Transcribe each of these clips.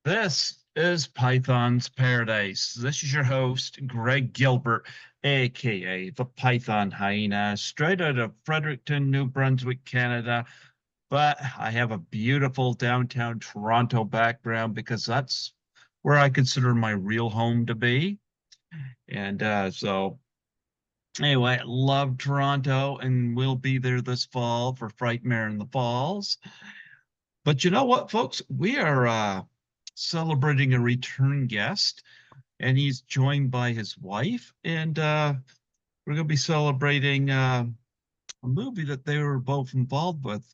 This is Python's Paradise. This is your host, Greg Gilbert, aka the Python Hyena, straight out of Fredericton, New Brunswick, Canada. But I have a beautiful downtown Toronto background because that's where I consider my real home to be. Anyway, I love Toronto and we'll be there this fall for Frightmare in the Falls. But you know what, folks? We are celebrating a return guest, and he's joined by his wife, and we're going to be celebrating a movie that they were both involved with.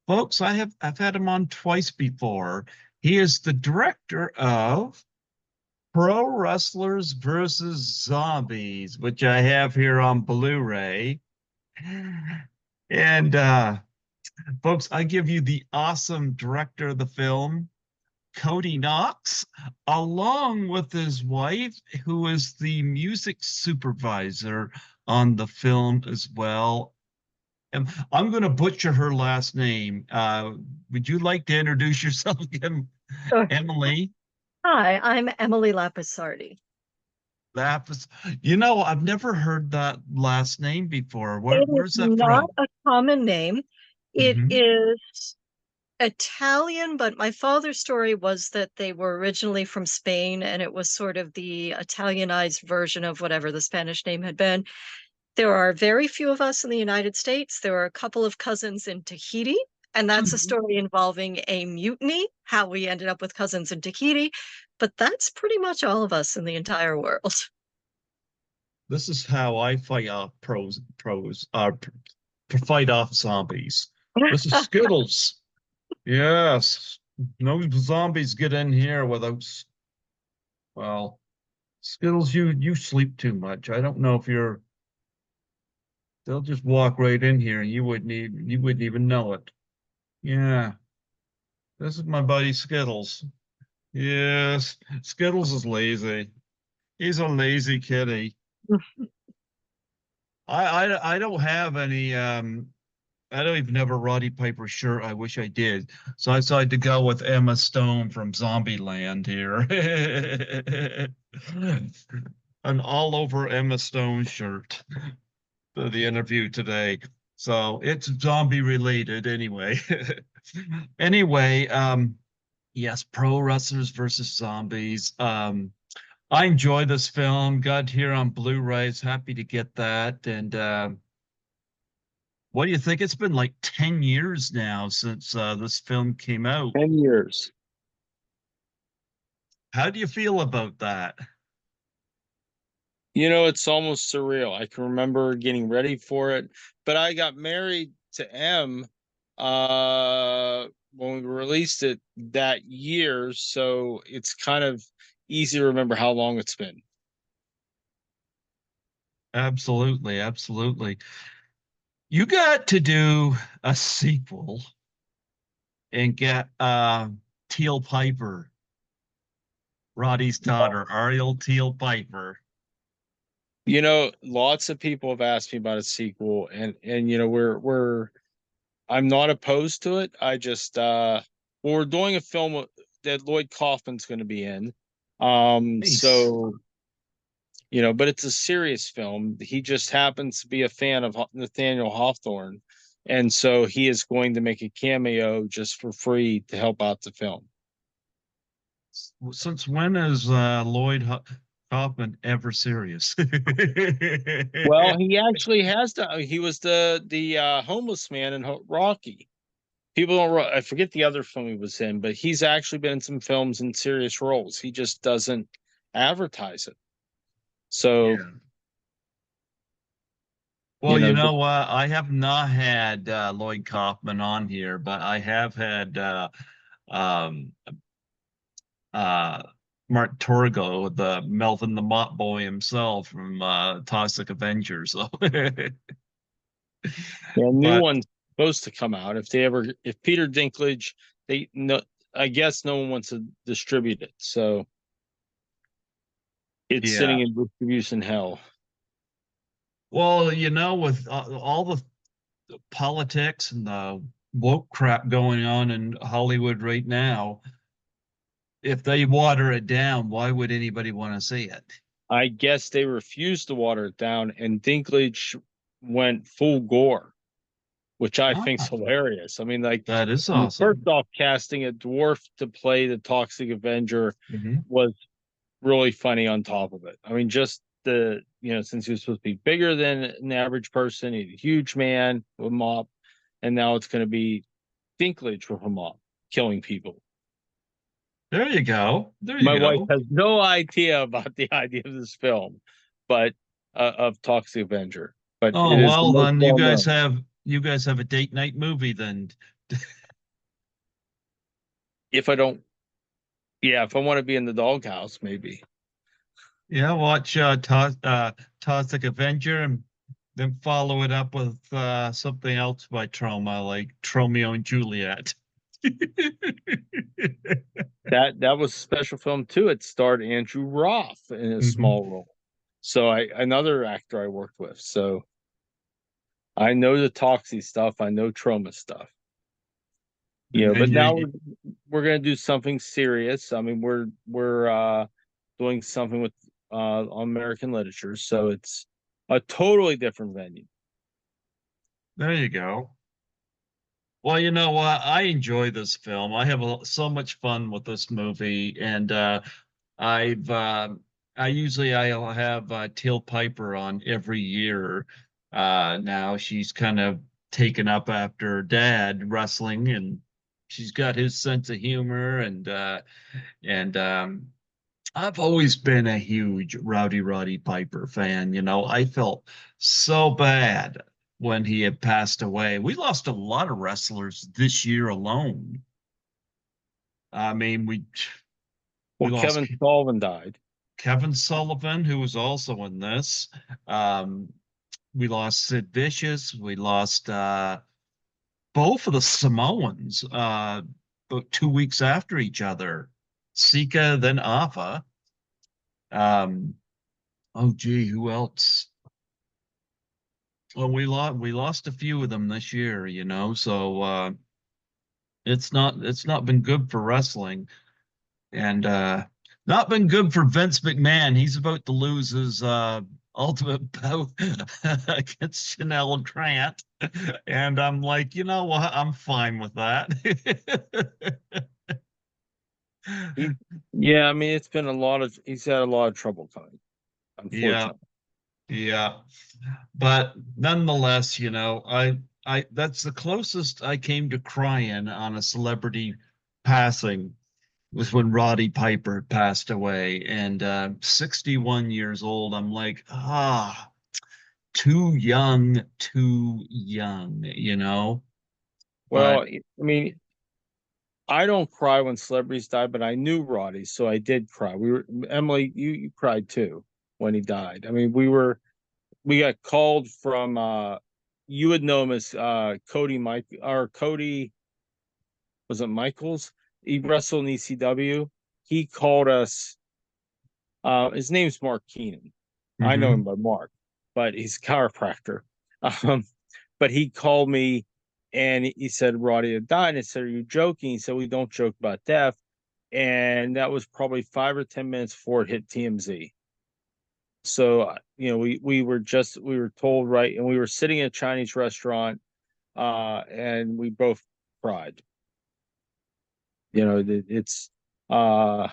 Folks, I've had him on twice before. He is the director of Pro Wrestlers versus Zombies, which I have here on Blu-ray. And folks, I give you the awesome director of the film, Cody Knox, along with his wife, who is the music supervisor on the film as well. And I'm going to butcher her last name. Would you like to introduce yourself again, Sure. Emily? Hi, I'm Emily Lapisardi. Lapis. I've never heard that last name before. It is Where's that not from? a common name. It Hmm. is Italian, but my father's story was that they were originally from Spain and it was sort of the Italianized version of whatever the Spanish name had been. There are very few of us in the United States. There are a couple of cousins in Tahiti, and that's a story involving a mutiny, how we ended up with cousins in Tahiti. But that's pretty much all of us in the entire world. This is how I fight off fight off zombies. This is Skittles. Yes. No zombies get in here without, well, Skittles, you sleep too much. I don't know if they'll just walk right in here and you wouldn't even know it. Yeah. This is my buddy Skittles. Yes. Skittles is lazy. He's a lazy kitty. I don't have any I don't even have a Roddy Piper shirt. I wish I did. So I decided to go with Emma Stone from Zombieland here. An all over Emma Stone shirt for the interview today. So it's zombie related anyway. Anyway, yes, pro wrestlers versus zombies. I enjoy this film. Got here on Blu-rays. Happy to get that. And what do you think? It's been like 10 years now since this film came out. 10 years. How do you feel about that? It's almost surreal. I can remember getting ready for it, but I got married to M when we released it that year, so it's kind of easy to remember how long it's been. Absolutely, absolutely. You got to do a sequel and get Teal Piper, Roddy's daughter, Ariel Teal Piper. Lots of people have asked me about a sequel, and we're I'm not opposed to it. I just we're doing a film that Lloyd Kaufman's going to be in. Nice. But it's a serious film. He just happens to be a fan of Nathaniel Hawthorne, and so he is going to make a cameo just for free to help out the film. Since when is Lloyd Kaufman ever serious? Well, he actually has done. He was the homeless man in Rocky. People don't. I forget the other film he was in, but he's actually been in some films in serious roles. He just doesn't advertise it. So, Yeah. Well, you know what? I have not had Lloyd Kaufman on here, but I have had um, uh, Mark Torgo, the Melvin the Mop Boy himself from Toxic Avengers. So, new but one's supposed to come out. If Peter Dinklage, I guess no one wants to distribute it, so it's sitting yeah. in distribution hell. Well, with all the politics and the woke crap going on in Hollywood right now, if they water it down, why would anybody want to see it? I guess they refused to water it down, and Dinklage went full gore, which I think's Ah, hilarious. I mean, like, that is first awesome. off, casting a dwarf to play the Toxic Avenger Mhm. was really funny on top of it. I mean, just since he was supposed to be bigger than an average person, he's a huge man with a mop, and now it's going to be Dinklage with a mop killing people. There you go. There My you wife go. has no idea about the idea of this film, but of Toxic Avenger. But it Oh, is the well, most then well known. you guys have a date night movie then. If I don't, yeah, if I want to be in the doghouse, maybe. Yeah, watch Toxic Avenger and then follow it up with something else by Troma, like Tromeo and Juliet. That was a special film too. It starred Andrew Roth in a Mhm. small role. So another actor I worked with. So I know the Toxie stuff. I know Trauma stuff. But now we're gonna do something serious. I mean, we're doing something with American literature, so it's a totally different venue. There you go. Well, you know what? I enjoy this film. I have so much fun with this movie, and I've I'll have Teal Piper on every year. Now she's kind of taken up after her dad wrestling, and she's got his sense of humor, and I've always been a huge Roddy Piper fan. You know, I felt so bad when he had passed away. We lost a lot of wrestlers this year alone. I mean, we Well, lost Kevin Sullivan died. Kevin Sullivan, who was also in this. Um, we lost Sid Vicious. We lost both of the Samoans about 2 weeks after each other. Sika, then Afa. Um, oh gee, who else? Well, we lost a few of them this year, you know, so it's not been good for wrestling. And not been good for Vince McMahon. He's about to lose his ultimate bout against Chanel Grant. And I'm like, you know what? I'm fine with that. He, yeah, I mean, he's had a lot of trouble coming, Yeah, unfortunately. yeah. But nonetheless, you know, I that's the closest I came to crying on a celebrity passing was when Roddy Piper passed away, and 61 years old. I'm like, too young, you know. Well, But I mean, I don't cry when celebrities die, but I knew Roddy, so I did cry. We were Emily, you cried too when he died. I mean, we got called from you would know him as Cody Mike or Cody, was it Michaels? He wrestled in ECW. He called us, his name's Mark Keenan. I know him mhm. by Mark, but he's a chiropractor. Um, but he called me and he said Roddy had died. And I said, "Are you joking?" He said, "We don't joke about death." And that was probably 5 or 10 minutes before it hit TMZ. So we were told, right, and we were sitting in a Chinese restaurant, and we both cried. It's uh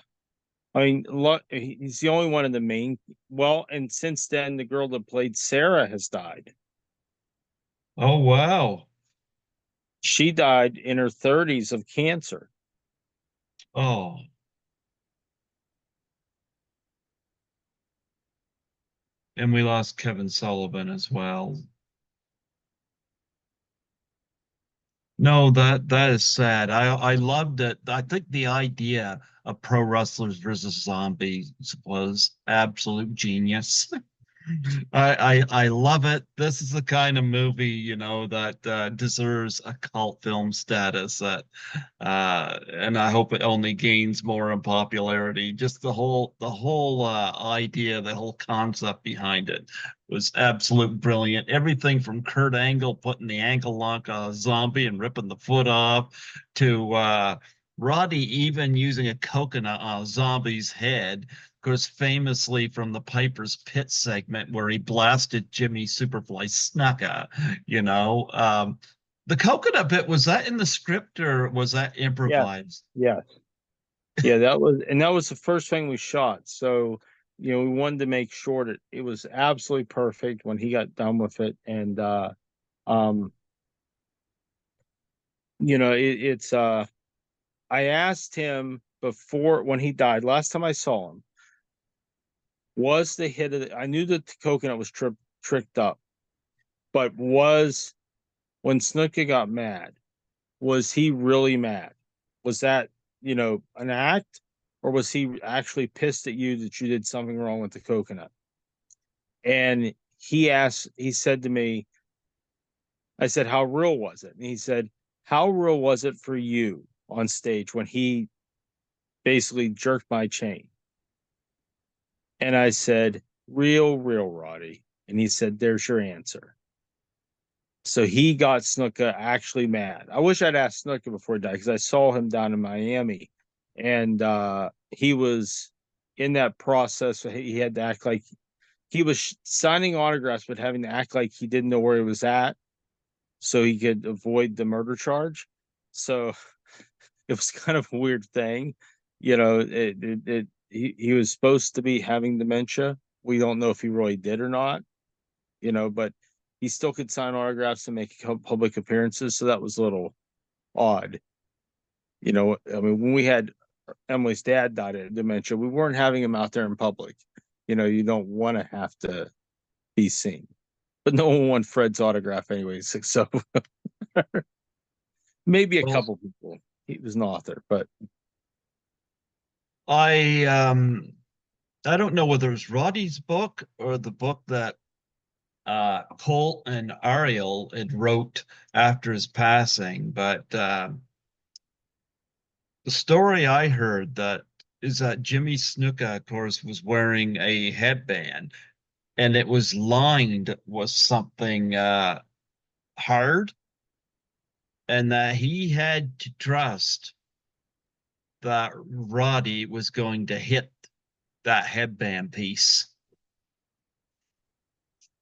I mean, he's the only one in the main. Well, and since then, the girl that played Sarah has died. Oh wow. She died in her 30s of cancer. Oh, and we lost Kevin Sullivan as well. No, that is sad. I loved it. I think the idea of pro wrestlers versus zombies was absolute genius. I love it. This is the kind of movie, you know, that deserves a cult film status. And I hope it only gains more in popularity. Just the whole idea, the whole concept behind it was absolute brilliant. Everything from Kurt Angle putting the ankle lock on a zombie and ripping the foot off to Roddy even using a coconut on a zombie's head, of course, famously from the Piper's Pit segment where he blasted Jimmy Superfly Snuka, you know. The coconut bit, was that in the script or was that Yeah, improvised? yeah, yeah. That was the first thing we shot. So, we wanted to make sure that it was absolutely perfect when he got done with it. And um, it's I asked him before when he died, last time I saw him, was the hit of I knew that the coconut was tricked up, but was when Snuka got mad, was he really mad? Was that, an act, or was he actually pissed at you that you did something wrong with the coconut? And he said to me, I said, how real was it? And he said, how real was it for you on stage when he basically jerked my chain? And I said, real, real, Roddy. And he said, there's your answer. So he got Snuka actually mad. I wish I'd asked Snuka before he died because I saw him down in Miami, and he was in that process. He had to act like he was signing autographs, but having to act like he didn't know where he was at, so he could avoid the murder charge. So it was kind of a weird thing, he was supposed to be having dementia. We don't know if he really did or not, but he still could sign autographs and make public appearances. So that was a little odd. I mean, when we had Emily's dad died of dementia, we weren't having him out there in public. You don't want to have to be seen. But no one wanted Fred's autograph anyways. So maybe a Well, couple people. He was an author, but I don't know whether it's Roddy's book or the book that Colt and Ariel had wrote after his passing, but the story I heard that is that Jimmy Snuka, of course, was wearing a headband and it was lined with something hard, and that he had to trust that Roddy was going to hit that headband piece.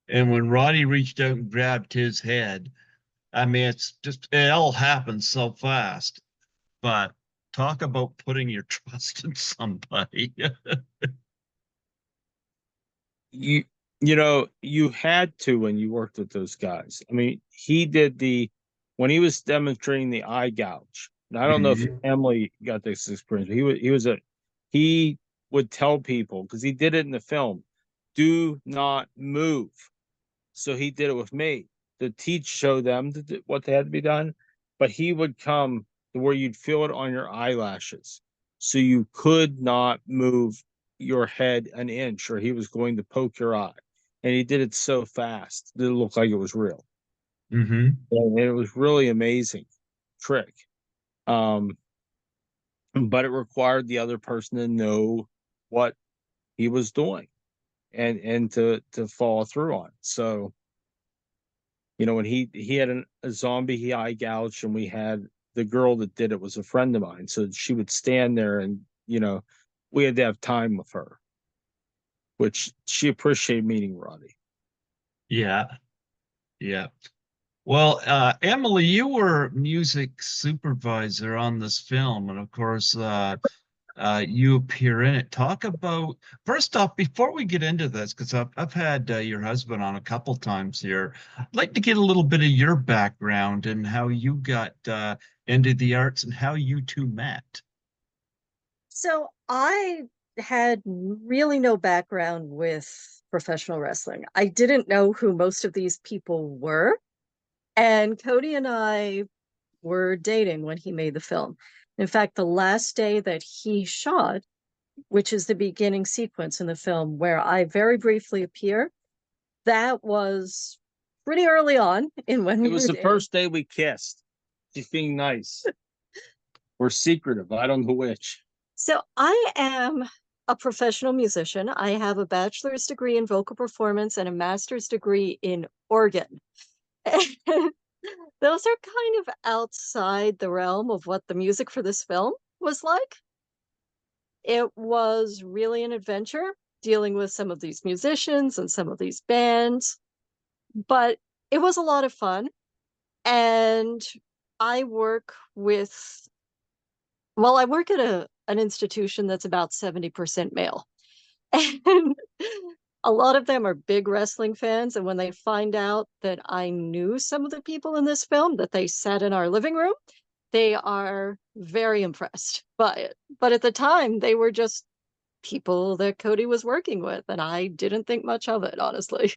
And when Roddy reached out and grabbed his head, I mean, it all happened so fast. But talk about putting your trust in somebody. you had to when you worked with those guys. I mean, he did when he was demonstrating the eye gouge. Now, I don't know if Mhm. Emily got this experience. But he would tell people, because he did it in the film, do not move. So he did it with me to show them what they had to be done. But he would come to where you'd feel it on your eyelashes, so you could not move your head an inch, or he was going to poke your eye. And he did it so fast that it looked like it was real. Mm-hmm. And it was really amazing trick. Um, but it required the other person to know what he was doing, and to follow through on. So, when he had a zombie he eye gouged, and we had the girl that did it was a friend of mine. So she would stand there, and we had to have time with her, which she appreciated meeting Roddy. Yeah, yeah. Well, Emily, you were music supervisor on this film, and of course, you appear in it. Talk about first off, before we get into this, because I've had your husband on a couple times here. I'd like to get a little bit of your background and how you got into the arts and how you two met. So I had really no background with professional wrestling. I didn't know who most of these people were. And Cody and I were dating when he made the film. In fact, the last day that he shot, which is the beginning sequence in the film where I very briefly appear, that was pretty early on in when It we was were the dating. first day we kissed. She's being nice. We're secretive. I don't know which. So I am a professional musician. I have a bachelor's degree in vocal performance and a master's degree in organ. Those are kind of outside the realm of what the music for this film. was like. It was really an adventure dealing with some of these musicians and some of these bands, but it was a lot of fun. And I work with, well, I work at an institution that's about 70% male. And a lot of them are big wrestling fans. And when they find out that I knew some of the people in this film, that they sat in our living room, they are very impressed by it. But at the time, they were just people that Cody was working with, and I didn't think much of it, honestly.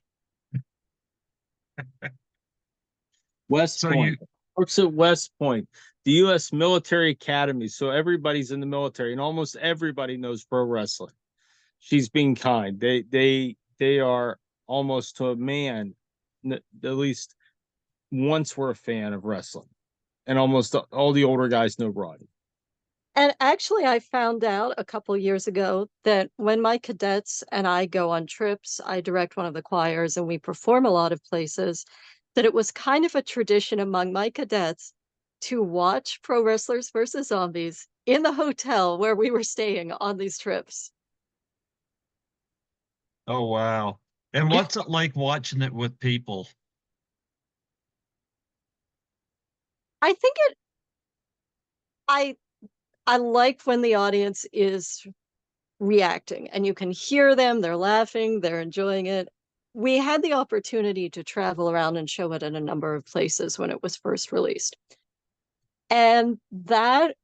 West So Point. Works at West Point, the U.S. Military Academy. So everybody's in the military, and almost everybody knows pro wrestling. She's being kind. They are almost to a man, at least once were a fan of wrestling, and almost all the older guys know Roddy. And actually, I found out a couple years ago that when my cadets and I go on trips, I direct one of the choirs and we perform a lot of places, that it was kind of a tradition among my cadets to watch Pro Wrestlers versus Zombies in the hotel where we were staying on these trips. Oh, wow. And what's it like watching it with people? I think it I I like when the audience is reacting and you can hear them, they're laughing, they're enjoying it. We had the opportunity to travel around and show it in a number of places when it was first released. And that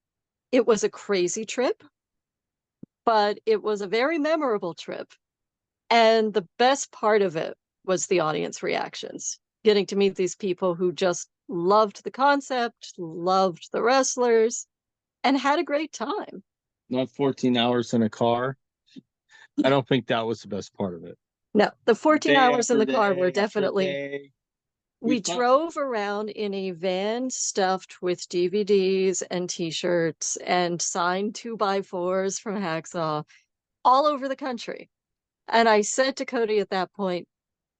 it was a crazy trip, but it was a very memorable trip. And the best part of it was the audience reactions, getting to meet these people who just loved the concept, loved the wrestlers, and had a great time. Not 14 hours in a car. I don't think that was the best part of it. No, the 14 Day hours in after the car day were after definitely. day. We thought- drove around in a van stuffed with DVDs and t-shirts and signed 2x4s from Hacksaw all over the country. And I said to Cody at that point,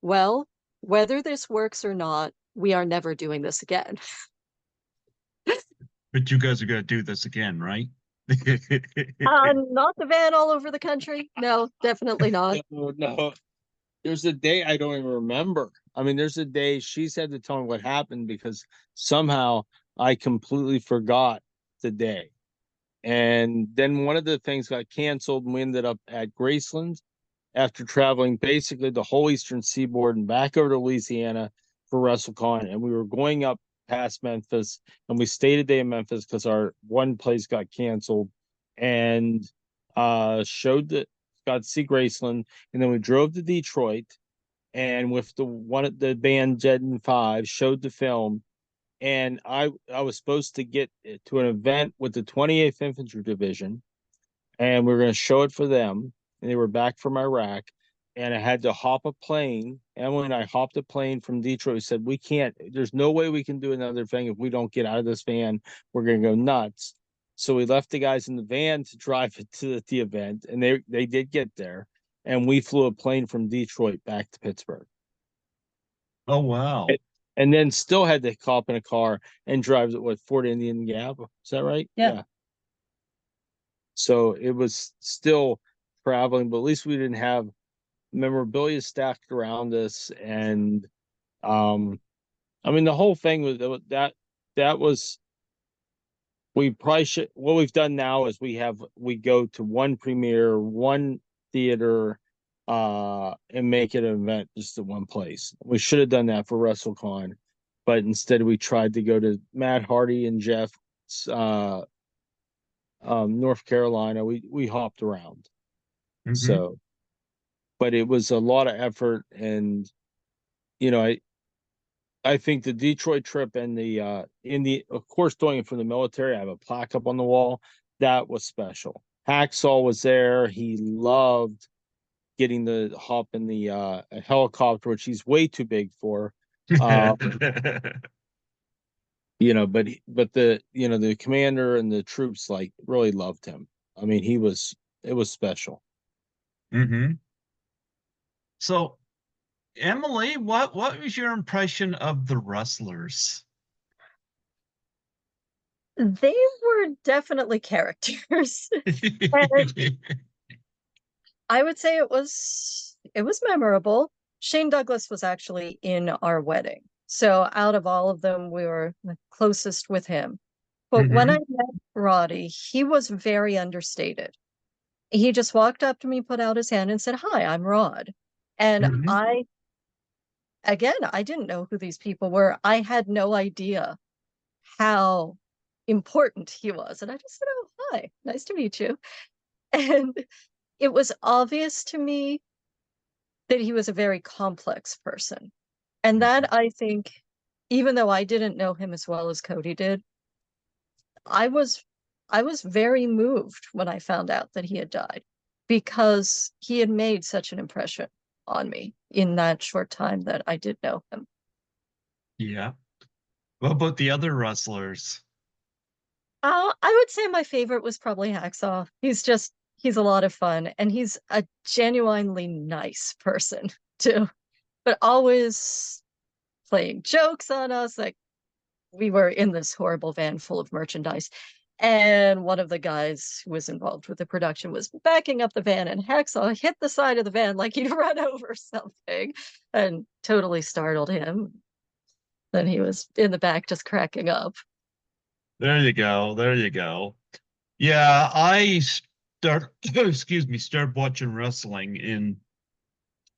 well, whether this works or not, we are never doing this again. But you guys are going to do this again, right? Not the van all over the country. No, definitely not. No. There's a day I don't even remember. I mean, there's a day she's had to tell me what happened because somehow I completely forgot the day. And then one of the things got canceled, and we ended up at Graceland after traveling basically the whole eastern seaboard and back over to Louisiana for WrestleCon. And we were going up past Memphis, and we stayed a day in Memphis because our one place got canceled, and showed that got to see Graceland, and then we drove to Detroit, and with the band Jed and Five showed the film, and I was supposed to get to an event with the 28th Infantry Division, and we were going to show it for them, and they were back from Iraq, and I had to hop a plane. Emily and I hopped a plane from Detroit. We said, we can't, there's no way we can do another thing if we don't get out of this van. We're going to go nuts. So we left the guys in the van to drive it to the event, and they did get there, and we flew a plane from Detroit back to Pittsburgh. Oh, wow. And then still had to hop in a car and drive to Fort Indian Gap. Is that right? Yeah. So it was still traveling, but at least we didn't have memorabilia stacked around us. And I mean, the whole thing was that was, we probably should, what we've done now is we go to one premiere, one theater, and make it an event just at one place. We should have done that for WrestleCon, but instead we tried to go to Matt Hardy and Jeff, North Carolina. We hopped around. Mhm. So, but it was a lot of effort, and I think the Detroit trip and of course, doing it from the military, I have a plaque up on the wall. That was special. Hacksaw was there. He loved getting the hop in the helicopter, which he's way too big for. But the commander and the troops really loved him. I mean, it was special. Mm-hmm. So, Emily, what was your impression of the wrestlers? They were definitely characters. And I would say it was memorable. Shane Douglas was actually in our wedding. So out of all of them, we were the closest with him. But when I Mhm, met Roddy, he was very understated. He just walked up to me, put out his hand, and said, "Hi, I'm Rod." And mhm. I didn't know who these people were. I had no idea how important he was. And I just said, "Oh, hi, nice to meet you." And it was obvious to me that he was a very complex person. And that, I think, even though I didn't know him as well as Cody did, I was I was very moved when I found out that he had died because he had made such an impression on me in that short time that I did know him. Yeah. What about the other wrestlers? I would say my favorite was probably Hacksaw. He's a lot of fun and he's a genuinely nice person too, but always playing jokes on us. Like we were in this horrible van full of merchandise. And one of the guys who was involved with the production was backing up the van, and Hacksaw hit the side of the van like he'd run over something and totally startled him. Then he was in the back just cracking up. There you go. There you go. Yeah, I start excuse me, started watching wrestling in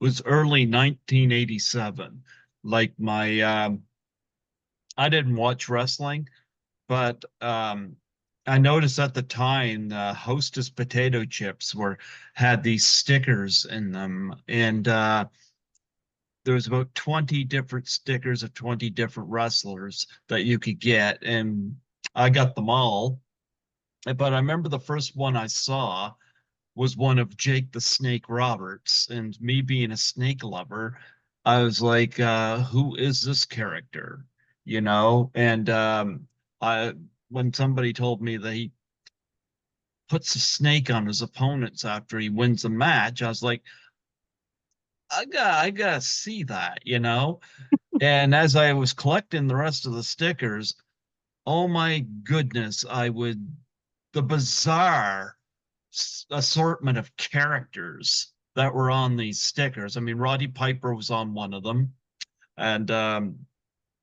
was early 1987. Like my I didn't watch wrestling, but I noticed at the time Hostess potato chips were had these stickers in them, and there was about 20 different stickers of 20 different wrestlers that you could get, and I got them all. But I remember the first one I saw was one of Jake the Snake Roberts. And me being a snake lover, I was like, who is this character? You know? And I when somebody told me that he puts a snake on his opponents after he wins a match, I was like, I gotta see that, you know? And as I was collecting the rest of the stickers, oh my goodness, the bizarre assortment of characters that were on these stickers. I mean, Roddy Piper was on one of them, and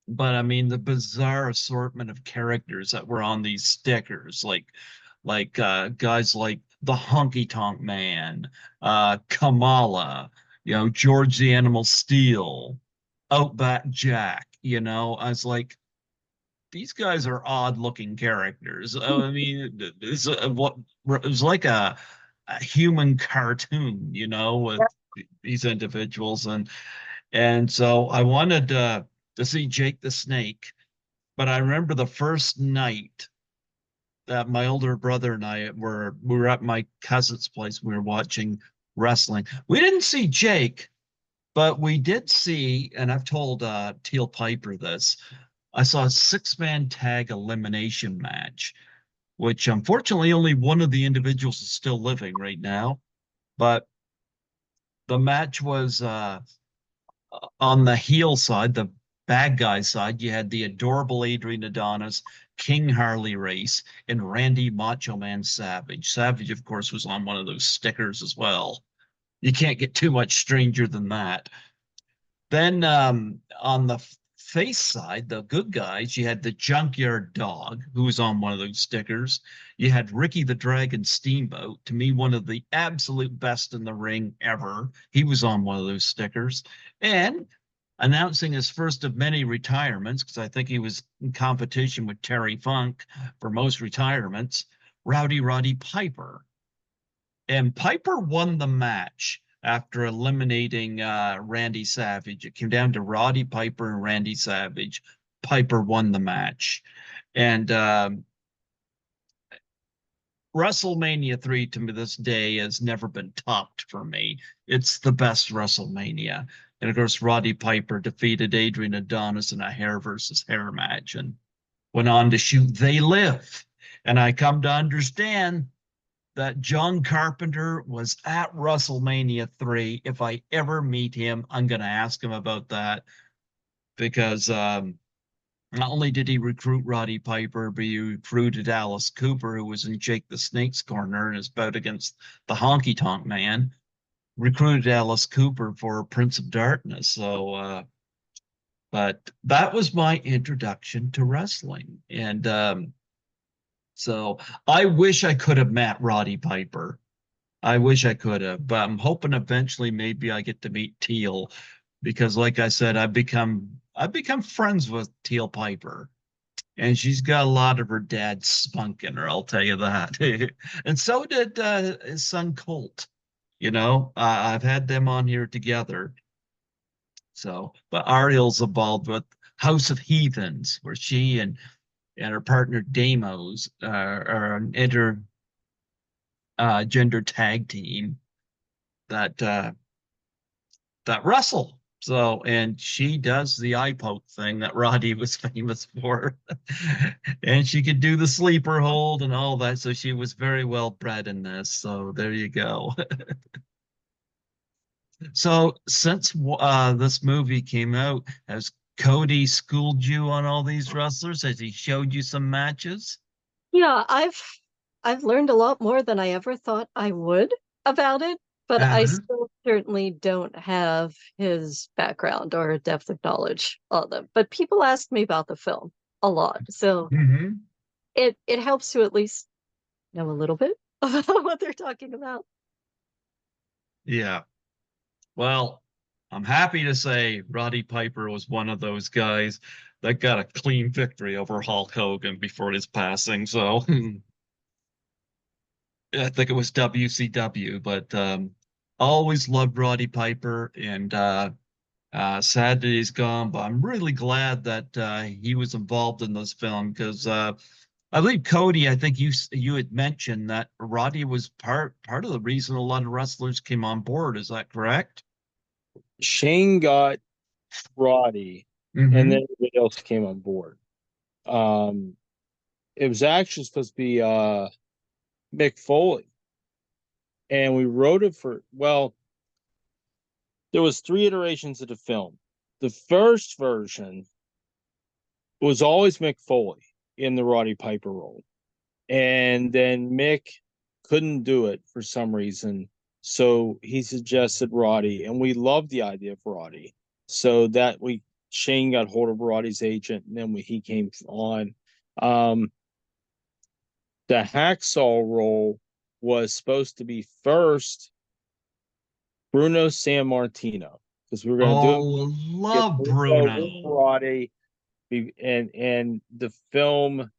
but I mean the bizarre assortment of characters that were on these stickers, like guys like the Honky Tonk Man, Kamala, George the Animal Steel, Outback Jack. I was like, these guys are odd looking characters. I mean, it was like a human cartoon, with these individuals, and so I wanted to see Jake the Snake, but I remember the first night that my older brother and we were at my cousin's place. We were watching wrestling. We didn't see Jake, but we did see, and I've told Teal Piper this. I saw a six-man tag elimination match, which unfortunately only one of the individuals is still living right now. But the match was on the heel side, the bad guy side. You had the adorable Adrian Adonis, King Harley Race, and Randy Macho Man Savage. Savage, of course, was on one of those stickers as well. You can't get too much stranger than that. Then on the face side, the good guys, you had the Junkyard Dog, who was on one of those stickers. You had Ricky the Dragon Steamboat, to me, one of the absolute best in the ring ever. He was on one of those stickers. And announcing his first of many retirements, because I think he was in competition with Terry Funk for most retirements, Rowdy Roddy Piper. And Piper won the match after eliminating Randy Savage. It came down to Roddy Piper and Randy Savage. Piper won the match. And WrestleMania 3 to me this day has never been topped for me. It's the best WrestleMania. And of course, Roddy Piper defeated Adrian Adonis in a hair versus hair match and went on to shoot They Live. And I come to understand that John Carpenter was at WrestleMania 3. If I ever meet him, I'm going to ask him about that because Not only did he recruit Roddy Piper, but he recruited Alice Cooper, who was in Jake the Snake's corner in his bout against the Honky Tonk Man. Recruited Alice Cooper for Prince of Darkness. So, but that was my introduction to wrestling. And so I wish I could have met Roddy Piper. I wish I could have, but I'm hoping eventually maybe I get to meet Teal because like I said, I've become friends with Teal Piper. And she's got a lot of her dad's spunk in her, I'll tell you that. And so did his son Colt. I've had them on here together. So, but Ariel's involved with House of Heathens, where she and her partner Damos are an gender tag team that wrestle. So, and she does the eye poke thing that Roddy was famous for. And she could do the sleeper hold and all that. So she was very well bred in this. So there you go. So since this movie came out, has Cody schooled you on all these wrestlers? Has he showed you some matches? Yeah, I've learned a lot more than I ever thought I would about it, but I Uh-huh. still certainly don't have his background or depth of knowledge on them. But people ask me about the film a lot, so Hmm. it helps to at least know a little bit about what they're talking about. Yeah. Well, I'm happy to say Roddy Piper was one of those guys that got a clean victory over Hulk Hogan before his passing. So I think it was WCW, but always loved Roddy Piper and sad that he's gone. But I'm really glad that he was involved in this film because I believe Cody, I think you had mentioned that Roddy was part of the reason a lot of wrestlers came on board. Is that correct? Shane got Roddy, and then Mm-hmm. everybody else came on board. Um, it was actually supposed to be Mick Foley, and we wrote it for, well, there was 3 iterations of the film. The first version was always Mick Foley in the Roddy Piper role, and then Mick couldn't do it for some reason, so he suggested Roddy, and we loved the idea of Roddy. So that we Shane got hold of Roddy's agent, and then he came on. Um, the Hacksaw role was supposed to be first Bruno San Martino, because we were going to do it, Oh, get love Bruno with Bruno. Roddy, and the film,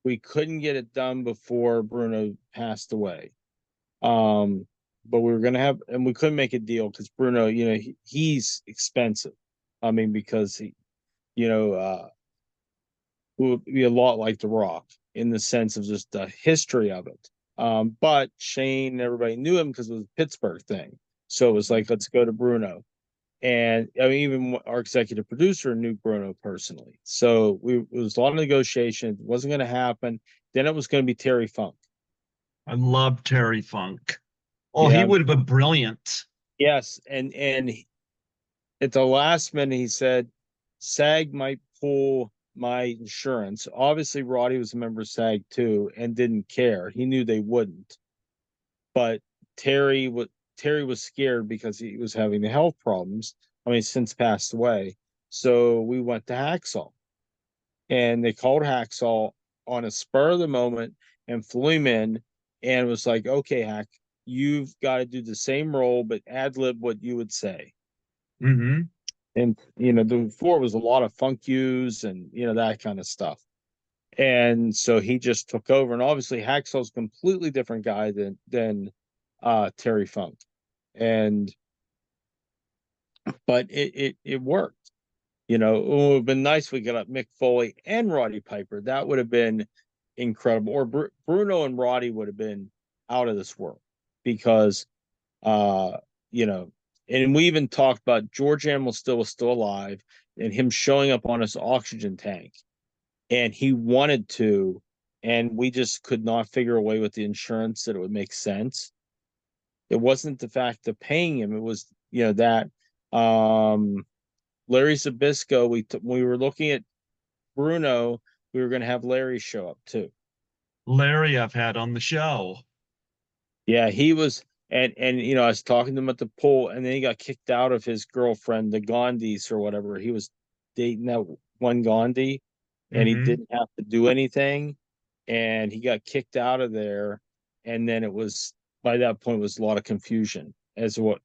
we couldn't get it done before Bruno passed away. Um, but we were gonna have, and we couldn't make a deal because Bruno, he's expensive. I mean, because he, you know, would be a lot like The Rock in the sense of just the history of it. But Shane, everybody knew him because it was a Pittsburgh thing. So it was like, let's go to Bruno. And I mean, even our executive producer knew Bruno personally. So it was a lot of negotiation. It wasn't going to happen. Then it was going to be Terry Funk. I love Terry Funk. Oh, he Yeah. would have been brilliant. Yes. And at the last minute, he said, SAG might pull my insurance. Obviously, Roddy was a member of SAG too and didn't care. He knew they wouldn't. But Terry was scared because he was having the health problems. I mean, since passed away. So we went to Hacksaw, and they called Hacksaw on a spur of the moment and flew him in, and was like, okay, Hack, you've got to do the same role, but ad lib what you would say. Hmm. And before was a lot of funk yous and that kind of stuff. And so he just took over, and obviously Hacksaw's a completely different guy than Terry Funk. And but it worked. It would have been nice if we got up Mick Foley and Roddy Piper. That would have been incredible. Or Bruno and Roddy would have been out of this world, because uh you know and we even talked about George Animal still was still alive, and him showing up on his oxygen tank, and he wanted to, and we just could not figure a way with the insurance that it would make sense. It wasn't the fact of paying him, it was that Larry Zabisco, we were looking at Bruno, we were going to have Larry show up too. Larry, I've had on the show. Yeah, he was, and you know, I was talking to him at the pool, and then he got kicked out of his girlfriend, the Gandhis or whatever. He was dating that one Gandhi, and he Hmm. didn't have to do anything, and he got kicked out of there. And then it was, by that point, was a lot of confusion as to what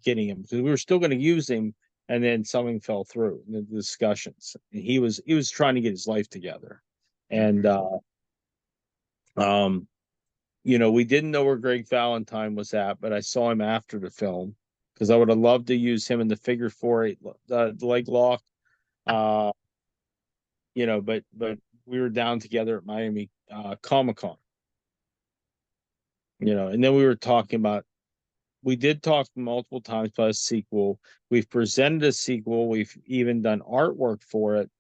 getting him, because we were still going to use him, and then something fell through in the discussions. And he was trying to get his life together, and um you know, we didn't know where Greg Valentine was at, but I saw him after the film, because I would have loved to use him in the figure 4-8 leg lock. Uh, you know, but we were down together at Miami Comic-Con. You know, and then we were talking about, we did talk multiple times about a sequel. We've presented a sequel. We've even done artwork for it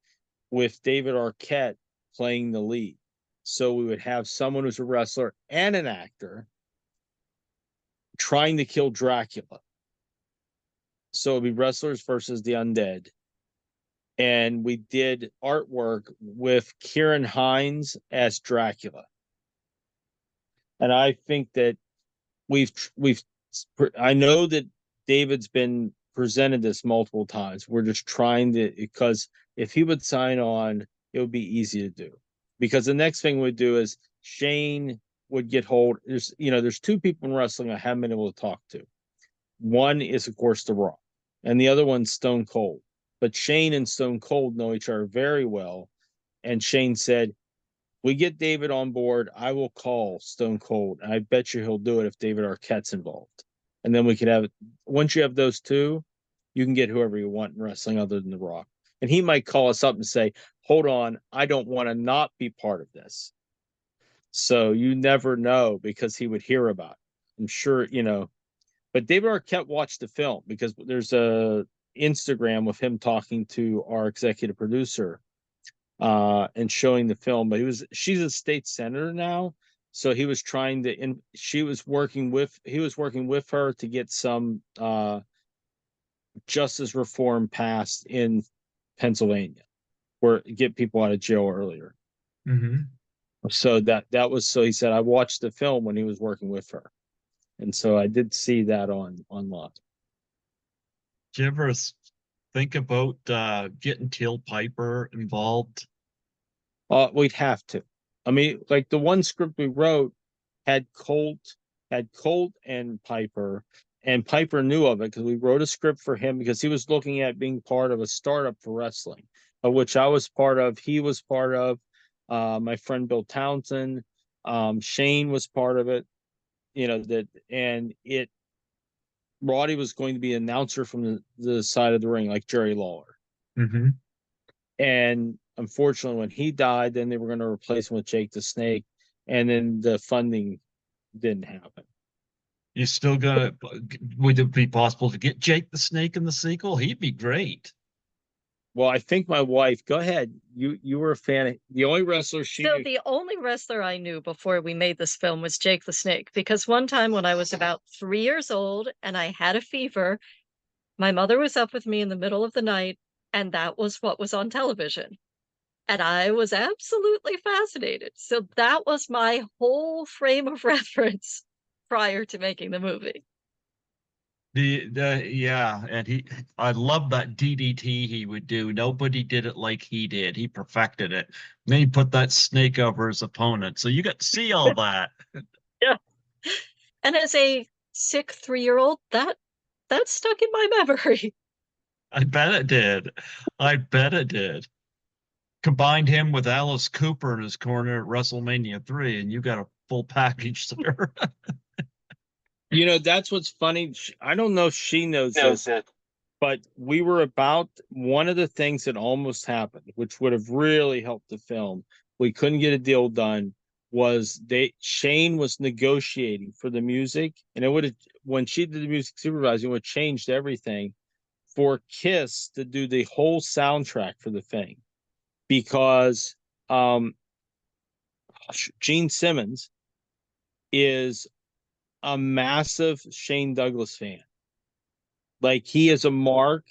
with David Arquette playing the lead. So we would have someone who's a wrestler and an actor trying to kill Dracula. So it'd be wrestlers versus the undead. And we did artwork with Kieran Hines as Dracula. And I think that we've I know that David's been presented this multiple times. We're just trying to, because if he would sign on, it would be easy to do. Because the next thing we'd do is Shane would get hold. There's two people in wrestling I haven't been able to talk to. One is, of course, The Rock, and the other one's Stone Cold. But Shane and Stone Cold know each other very well. And Shane said, we get David on board, I will call Stone Cold. And I bet you he'll do it if David Arquette's involved. And then we could have, once you have those two, you can get whoever you want in wrestling other than The Rock. And he might call us up and say, hold on, I don't want to not be part of this. So you never know, because he would hear about it. I'm sure, you know. But David Arquette watched the film, because there's a Instagram with him talking to our executive producer and showing the film. But she's a state senator now, so he was trying to, and he was working with her to get some justice reform passed in Pennsylvania, where get people out of jail earlier. Hmm. So that was, so he said, I watched the film when he was working with her. And so I did see that online. Did you ever think about getting Till Piper involved? We'd have to. I mean, like the one script we wrote had Colt and Piper, and Piper knew of it because we wrote a script for him, because he was looking at being part of a startup for wrestling, of which I was part of. He was part of. My friend Bill Townsend, Shane was part of it. You know that, and Roddy was going to be an announcer from the side of the ring, like Jerry Lawler. Mm-hmm. And unfortunately, when he died, then they were going to replace him with Jake the Snake, and then the funding didn't happen. You still gonna? Would it be possible to get Jake the Snake in the sequel? He'd be great. Well, I think my wife. Go ahead. You were a fan of the only wrestler she So knew. the only wrestler I knew before we made this film was Jake the Snake, because one time when I was about 3 years old and I had a fever, my mother was up with me in the middle of the night, and that was what was on television. And I was absolutely fascinated. So that was my whole frame of reference prior to making the movie. Yeah, and I love that DDT he would do. Nobody did it like he did. He perfected it. And then he put that snake over his opponent. So you got to see all that. Yeah. And as a sick 3-year-old, that stuck in my memory. I bet it did. I bet it did. Combined him with Alice Cooper in his corner at WrestleMania 3, and you got a full package there. You know, that's what's funny. I don't know if she knows this, but we were about, one of the things that almost happened, which would have really helped the film. We couldn't get a deal done. Was Shane was negotiating for the music, and it would have, when she did the music supervising, it would have changed everything for Kiss to do the whole soundtrack for the thing, because Gene Simmons is a massive Shane Douglas fan. Like, he is a mark.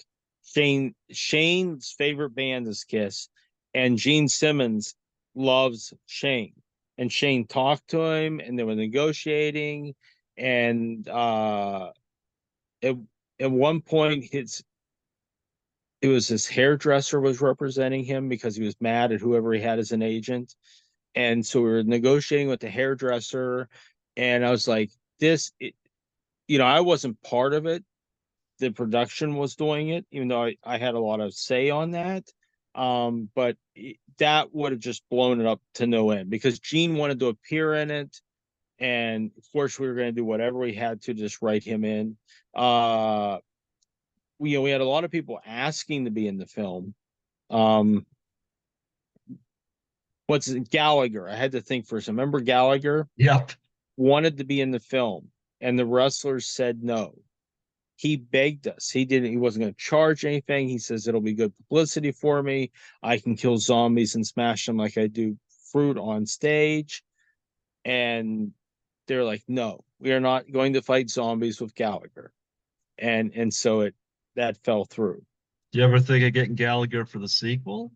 Shane's favorite band is Kiss, And Gene Simmons loves Shane, and Shane talked to him, and they were negotiating, and at, at one point it was his hairdresser was representing him because he was mad at whoever he had as an agent. And so we were negotiating with the hairdresser, and I was like, I wasn't part of it. The production was doing it, even though I had a lot of say on that. But that would have just blown it up to no end because Gene wanted to appear in it. And of course, we were going to do whatever we had to just write him in. We had a lot of people asking to be in the film. What's it, Gallagher? I had to think for some. Remember Gallagher? Yep. Wanted to be in the film, and the wrestlers said no. He begged us. He wasn't going to charge anything. He says it'll be good publicity for me. I can kill zombies and smash them like I do fruit on stage. And they're like, no, we are not going to fight zombies with Gallagher. And so that fell through. Do you ever think of getting Gallagher for the sequel?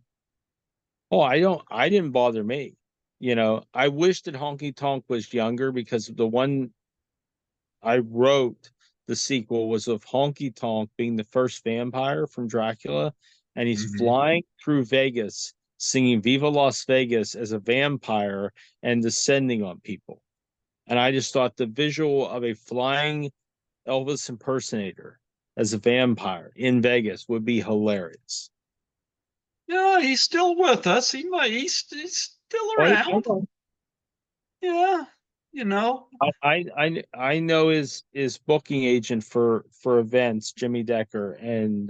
Oh, I didn't bother me. I wish that Honky Tonk was younger because the one I wrote, the sequel, was of Honky Tonk being the first vampire from Dracula, and he's flying through Vegas singing Viva Las Vegas as a vampire and descending on people. And I just thought the visual of a flying Elvis impersonator as a vampire in Vegas would be hilarious. Yeah, he's still with us. He's still around. Yeah, I know his booking agent for events, Jimmy Decker, and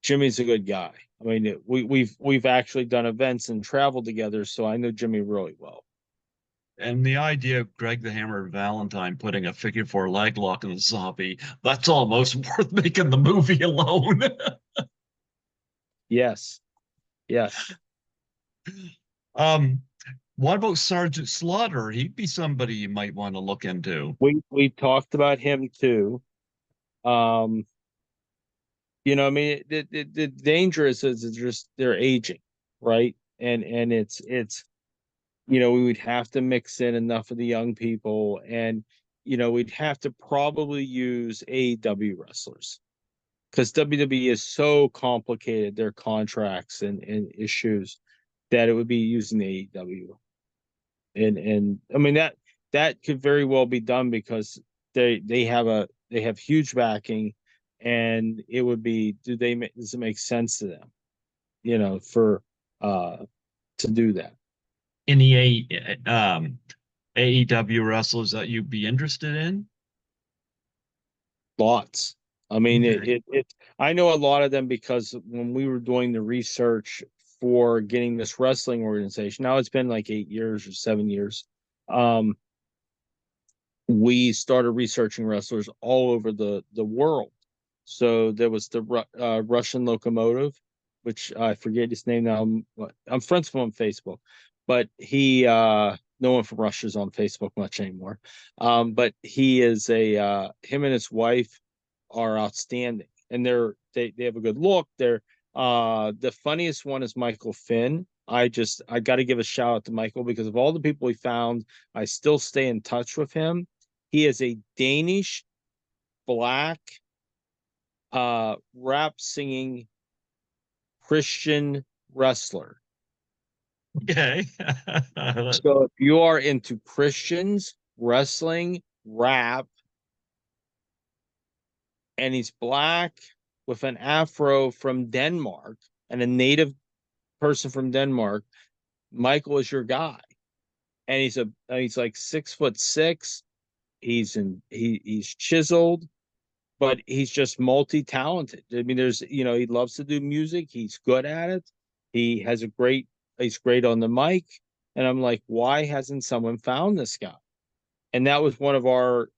Jimmy's a good guy. I mean, we've actually done events and traveled together, so I know Jimmy really well. And the idea of Greg the Hammer Valentine putting a figure four leg lock in the zombie, that's almost worth making the movie alone. Yes. What about Sergeant Slaughter? He'd be somebody you might want to look into. We talked about him too. I mean, the danger is just they're aging, right? And it's we would have to mix in enough of the young people, and we'd have to probably use AEW wrestlers because WWE is so complicated, their contracts and issues, that it would be using the AEW. And I mean that could very well be done because they have huge backing, and it would be does it make sense to them, for to do that? Any AEW wrestlers that you'd be interested in? Lots. I mean, Okay. I know a lot of them because when we were doing the research for getting this wrestling organization, now it's been like 8 years or 7 years. We started researching wrestlers all over the world. So there was the Russian Locomotive, which I forget his name now. I'm friends with him on Facebook, but he no one from Russia's on Facebook much anymore. But he is him and his wife are outstanding, and they have a good look. They're the funniest one is Michael Finn. I got to give a shout out to Michael because of all the people we found, I still stay in touch with him. He is a Danish black rap singing Christian wrestler. Okay. So if you are into Christians, wrestling, rap, and he's black with an afro from Denmark and a native person from Denmark, Michael is your guy. And he's like 6'6". He's chiseled, but he's just multi-talented. I mean, he loves to do music. He's good at it. He's great on the mic. And I'm like, why hasn't someone found this guy? And that was one of our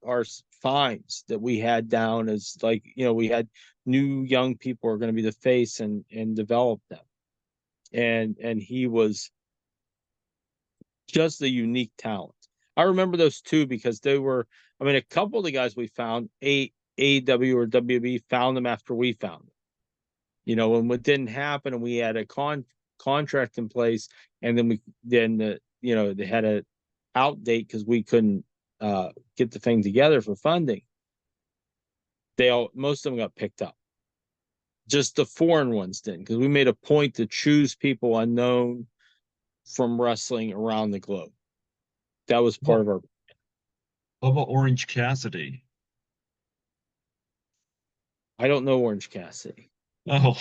finds that we had down as like, we had new young people are going to be the face and develop them. And he was just a unique talent. I remember those two because a couple of the guys we found, AEW or WB found them after we found them. And what didn't happen, and we had a contract in place, and then they had a out date because we couldn't get the thing together for funding. Most of them got picked up. Just the foreign ones didn't, because we made a point to choose people unknown from wrestling around the globe. That was part of our. What about Orange Cassidy? I don't know Orange Cassidy. Oh,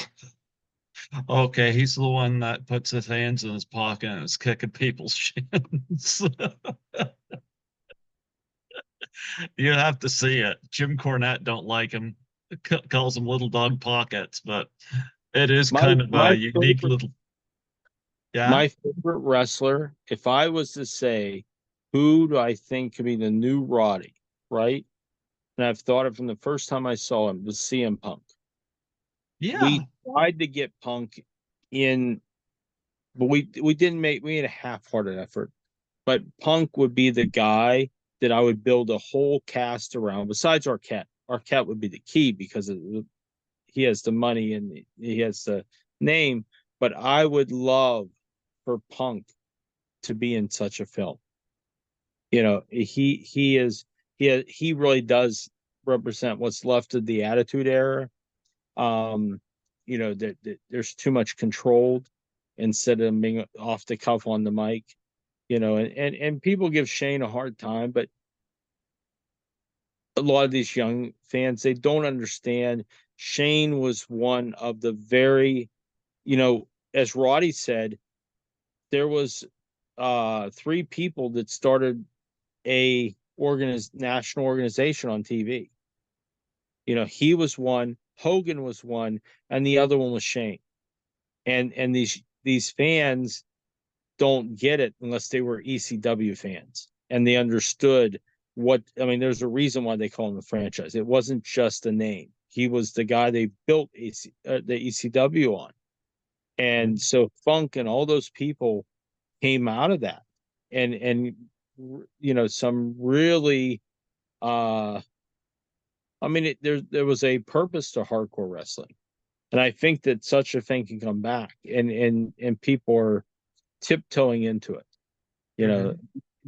okay. He's the one that puts his hands in his pocket and is kicking people's shins. You have to see it. Jim Cornette don't like him. Calls them little dog pockets, but it is kind of a unique little. Yeah. My favorite wrestler, if I was to say, who do I think could be the new Roddy, right? And I've thought it from the first time I saw him, was CM Punk. Yeah. We tried to get Punk in, but we made a half-hearted effort. But Punk would be the guy that I would build a whole cast around, besides Arquette. Arquette would be the key because he has the money and he has the name. But I would love for Punk to be in such a film. He really does represent what's left of the Attitude Era. There's too much controlled instead of being off the cuff on the mic. And people give Shane a hard time, but a lot of these young fans, they don't understand. Shane was one of the very, as Roddy said, there was 3 people that started a national organization on TV. He was one, Hogan was one, and the other one was Shane. And these fans don't get it unless they were ECW fans and they understood there's a reason why they call him the franchise. It wasn't just a name. He was the guy they built the ECW on. And so Funk and all those people came out of that. And some really there was a purpose to hardcore wrestling. And I think that such a thing can come back, and people are tiptoeing into it.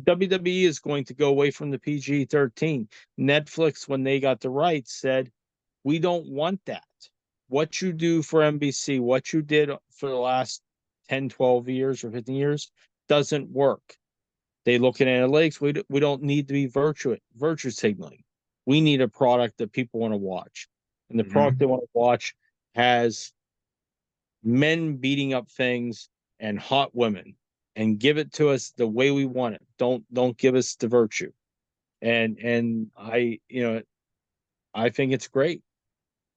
WWE is going to go away from the PG-13. Netflix, when they got the rights, said, we don't want that. What you do for NBC, what you did for the last 10, 12 years or 15 years doesn't work. They look at analytics. We don't need to be virtue signaling. We need a product that people want to watch. And the product they want to watch has men beating up things and hot women, and give it to us the way we want it. Don't give us the virtue. And I think it's great.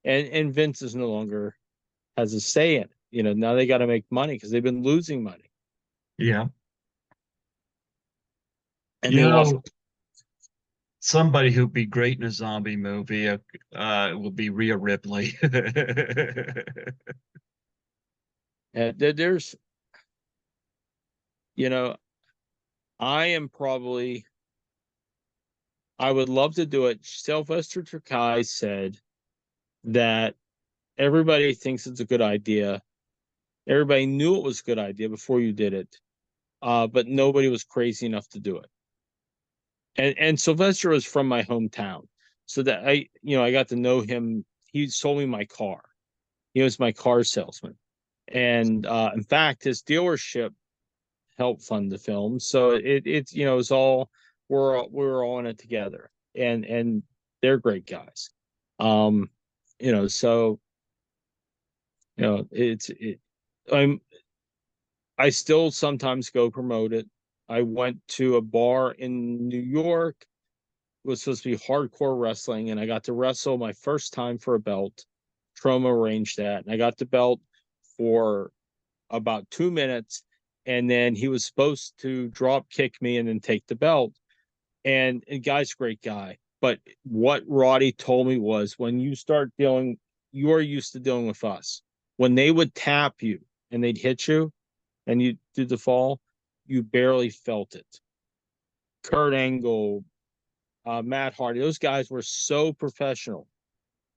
And Vince is no longer has a say in it. Now they got to make money because they've been losing money. Yeah. And somebody who'd be great in a zombie movie would be Rhea Ripley. There's, I would love to do it. Sylvester Terkay said that everybody thinks it's a good idea. Everybody knew it was a good idea before you did it, but nobody was crazy enough to do it. And Sylvester was from my hometown, so that I got to know him. He sold me my car. He was my car salesman, and in fact, his dealership helped fund the film. So it's it's all we're all in it together, and they're great guys. I still sometimes go promote it. I went to a bar in New York. It was supposed to be hardcore wrestling, and I got to wrestle my first time for a belt. Troma arranged that, and I got the belt for about 2 minutes, and then he was supposed to drop kick me and then take the belt. And guy's a great guy. But what Roddy told me was, when you start dealing, you're used to dealing with us. When they would tap you and they'd hit you and you do the fall, you barely felt it. Kurt Angle, Matt Hardy, those guys were so professional.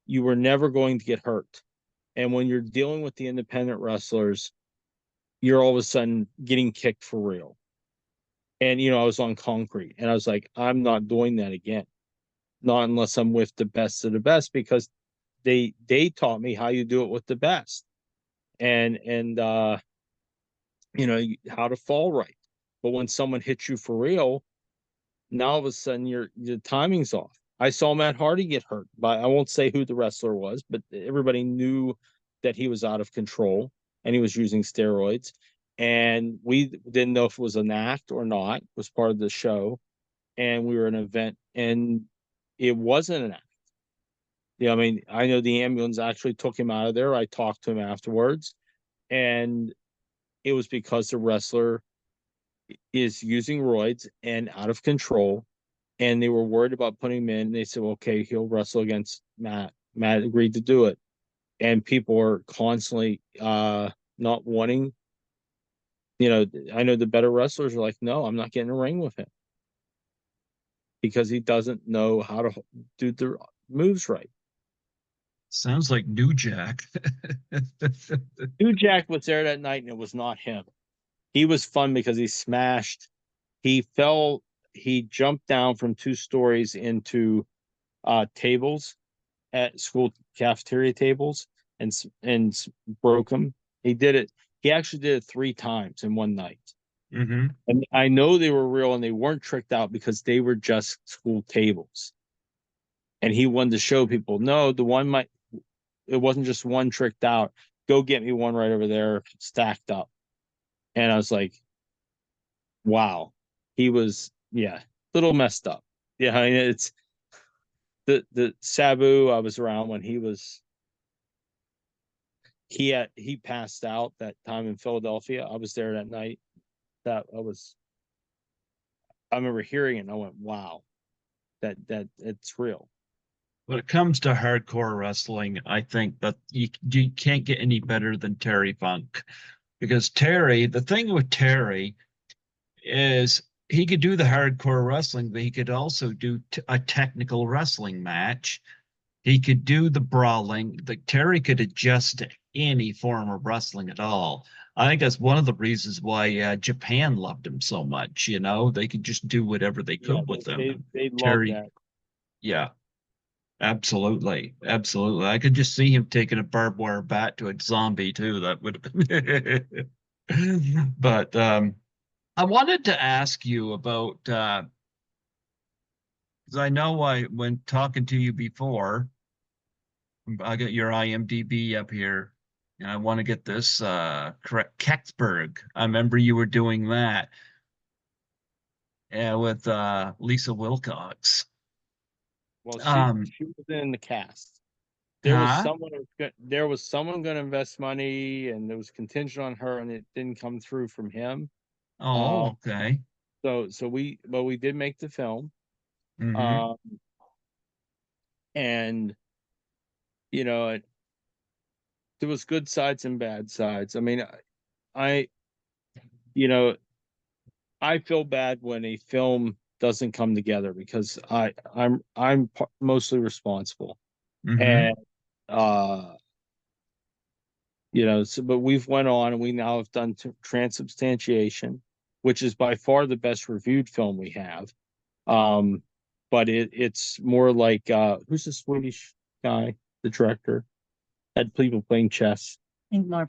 You were never going to get hurt. And when you're dealing with the independent wrestlers, you're all of a sudden getting kicked for real. And, I was on concrete and I was like, I'm not doing that again. Not unless I'm with the best of the best, because they taught me how you do it with the best. And how to fall right. But when someone hits you for real, now all of a sudden your timing's off. I saw Matt Hardy get hurt, but I won't say who the wrestler was, but everybody knew that he was out of control and he was using steroids. And we didn't know if it was an act or not. It was part of the show. And we were an event, and it wasn't an act. I mean, I know the ambulance actually took him out of there. I talked to him afterwards, and it was because the wrestler is using roids and out of control, and they were worried about putting him in. They said, okay, he'll wrestle against Matt. Matt agreed to do it. And people are constantly not wanting, I know the better wrestlers are like, no, I'm not getting in a ring with him because he doesn't know how to do the moves right. Sounds like New Jack. New Jack was there that night, and it was not him. He was fun because he smashed. He jumped down from 2 stories into tables at school cafeteria tables and broke them. He did it. He actually did it 3 times in one night. Mm-hmm. And I know they were real and they weren't tricked out because they were just school tables. And he wanted to show people, no, it wasn't just one tricked out. Go get me one right over there, stacked up. And I was like, wow. He was, a little messed up. Yeah, I mean, it's the Sabu. I was around when he passed out that time in Philadelphia. I was there that night. I remember hearing it and I went, wow, that it's real. When it comes to hardcore wrestling, I think that you can't get any better than Terry Funk, because the thing with Terry is he could do the hardcore wrestling, but he could also do a technical wrestling match. He could do the brawling. Terry could adjust to any form of wrestling at all. I think that's one of the reasons why Japan loved him so much. They could just do whatever they could with him. They love Terry, that. yeah. Absolutely. Absolutely. I could just see him taking a barbed wire bat to a zombie too. That would have been. But I wanted to ask you about because I know when talking to you before, I got your IMDb up here, and I want to get this correct. Kecksburg. I remember you were doing that with Lisa Wilcox. Well, Um, she was in the cast. There huh? was someone going to invest money, and there was contingent on her, and it didn't come through from him. Oh, okay. So we did make the film, Mm-hmm. and there was good sides and bad sides. I mean, I you know I feel bad when a film doesn't come together because I'm mostly responsible, Mm-hmm. and but we've went on and we now have done transubstantiation, which is by far the best reviewed film we have. But it's more like who's the Swedish guy, the director, had people playing chess. Ingmar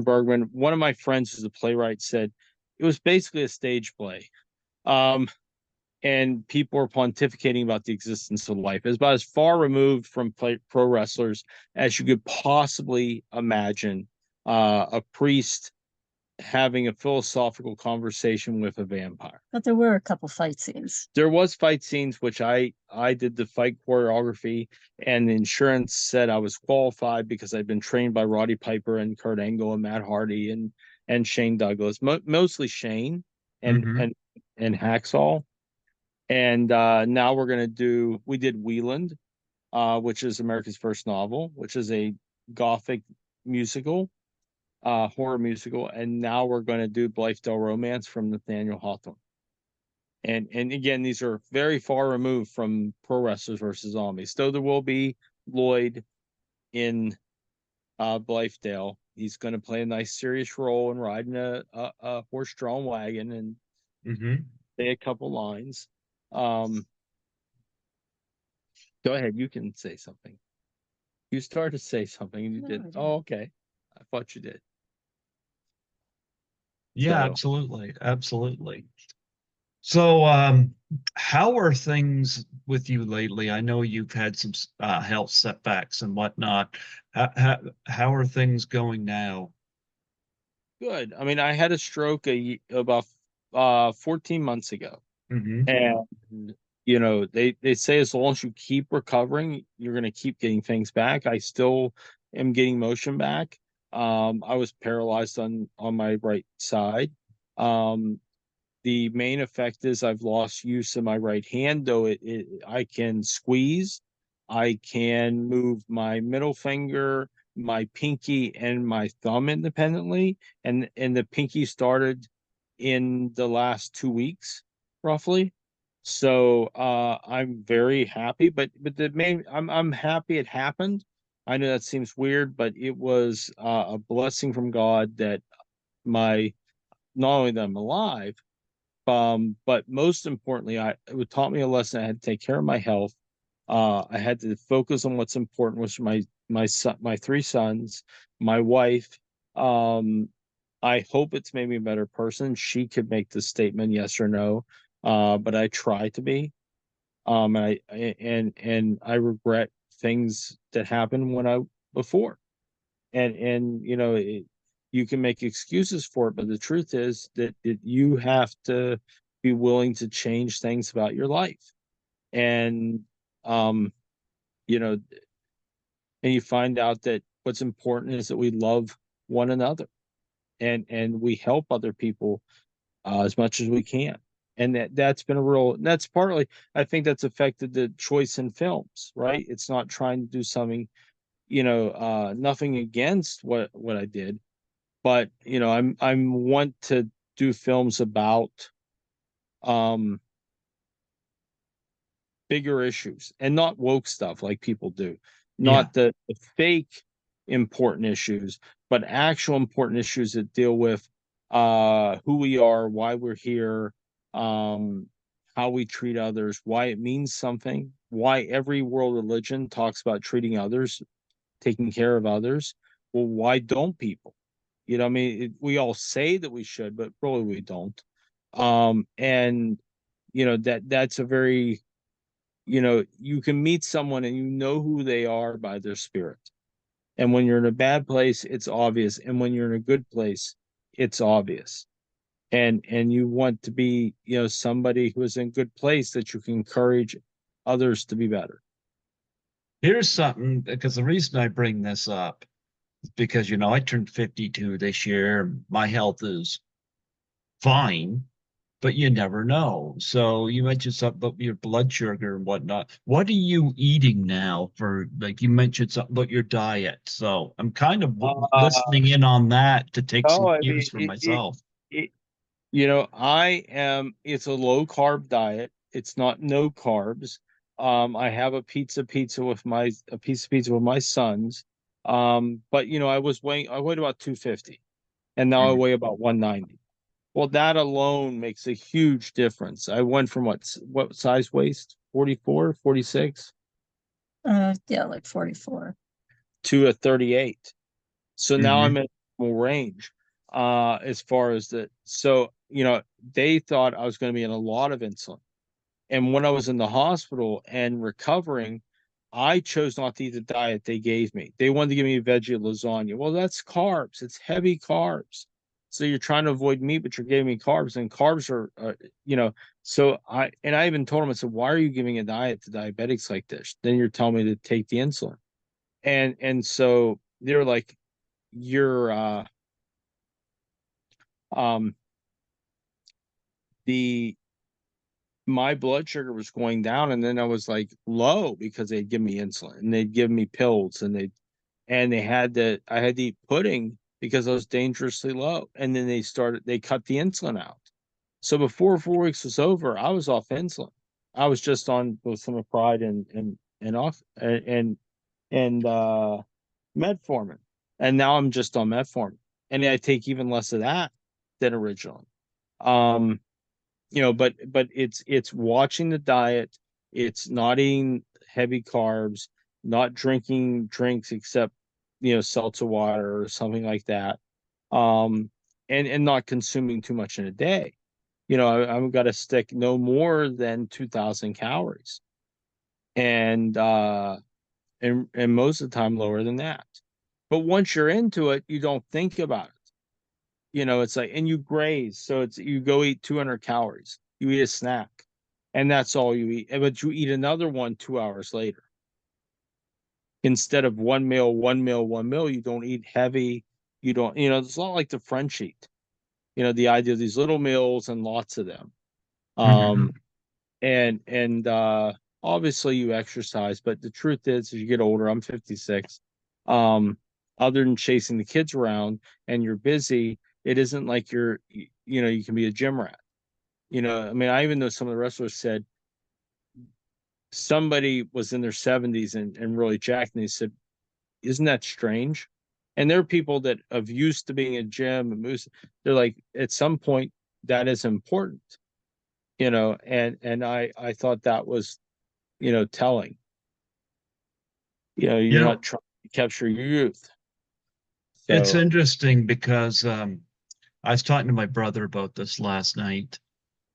Bergman. One of my friends who's a playwright said it was basically a stage play. And people were pontificating about the existence of life. It's about as far removed from pro wrestlers as you could possibly imagine. A priest having a philosophical conversation with a vampire. But there were a couple fight scenes. There was fight scenes, which I did the fight choreography, and the insurance said I was qualified because I'd been trained by Roddy Piper and Kurt Angle and Matt Hardy and Shane Douglas, mostly Shane and Mm-hmm. Hacksaw. And now we did Wieland, which is America's First Novel, which is a gothic musical, horror musical. And now we're going to do Blithedale Romance from Nathaniel Hawthorne. And again, these are very far removed from pro wrestlers versus zombies. Though there will be Lloyd in Blythedale. He's going to play a nice serious role in riding a horse-drawn wagon and say a couple lines. Go ahead, you can say something. You started to say something and you did. Oh, okay. I thought you did. Yeah, So, absolutely. Absolutely. So, how are things with you lately? I know you've had some health setbacks and whatnot. How are things going now? good. I mean, I had a stroke about 14 months ago. Hmm. And they say as long as you keep recovering, you're going to keep getting things back. I still am getting motion back. I was paralyzed on my right side. The main effect is I've lost use of my right hand, though I can squeeze. I can move my middle finger, my pinky, and my thumb independently. And the pinky started in the last 2 weeks, roughly. So I'm very happy. But the main I'm happy it happened. I know that seems weird, but it was a blessing from God that my not only that I'm alive, but most importantly, it taught me a lesson. I had to take care of my health. I had to focus on what's important, which my son, my three sons, my wife. Um, I hope it's made me a better person. She could make the statement yes or no, but I try to be. And I regret things that happened when I before, and you can make excuses for it, but the truth is that you have to be willing to change things about your life. And um you know and you find out that what's important is that we love one another, and we help other people as much as we can. And that's been a real that's partly, I think, that's affected the choice in films, right? It's not trying to do something, nothing against what I did, but I'm want to do films about um bigger issues and not woke stuff like people do, Yeah. not the fake important issues, but actual important issues that deal with who we are, why we're here, um how we treat others, why it means something, why every world religion talks about treating others, taking care of others. Well, why don't people? I mean, we all say that we should, but really we don't. And that's a very, you can meet someone and you know who they are by their spirit. And when you're in a bad place, it's obvious. And when you're in a good place, it's obvious. And you want to be, somebody who is in a good place that you can encourage others to be better. Here's something, because the reason I bring this up is because, I turned 52 this year. My health is fine, but you never know. So you mentioned something about your blood sugar and whatnot. What are you eating now for, like you mentioned something about your diet. So I'm kind of Uh, listening in on that to take oh, some I mean, cues for myself. it it's a low carb diet. It's not no carbs. I have a piece of pizza with my sons. But I weighed about 250, and now I Mhm. weigh about 190. Well, that alone makes a huge difference. I went from what size waist? 44, 46 Yeah, like 44. to a 38. So now Mhm. I'm in normal range. As far as they thought I was going to be in a lot of insulin. And when I was in the hospital and recovering, I chose not to eat the diet they gave me. They wanted to give me veggie lasagna. Well, that's carbs. It's heavy carbs. So you're trying to avoid meat, but you're giving me carbs, and carbs are, So I even told them, I said, "Why are you giving a diet to diabetics like this? Then you're telling me to take the insulin." And so they're like, "You're um the my blood sugar was going down, and then I was like low because they'd give me insulin and they'd give me pills, and I had to eat pudding because I was dangerously low. And then they cut the insulin out. So before 4 weeks was over, I was off insulin. I was just on lisinopride and off and metformin. and now I'm just on metformin, and I take even less of that than originally. Um, but it's watching the diet. It's not eating heavy carbs, not drinking drinks except seltzer water or something like that. Um, and not consuming too much in a day. I've got to stick no more than 2,000 calories, and most of the time lower than that. But once you're into it, you don't think about it. It's like, and you graze. So you go eat 200 calories, you eat a snack, and that's all you eat. But you eat another one 2 hours later. Instead of one meal, one meal, one meal, you don't eat heavy. You don't, it's not like the French eat, the idea of these little meals and lots of them. Mhm. And obviously you exercise, but the truth is, as you get older, I'm 56. Um, other than chasing the kids around and you're busy, it isn't like you can be a gym rat. I mean, I even know some of the wrestlers said somebody was in their 70s and really jacked, and they said, "Isn't that strange?" And there are people that have used to being a gym and moves. They're like, at some point, that is important, and I thought that was telling. You You're know, not trying to capture your youth. it's So, interesting because I was talking to my brother about this last night,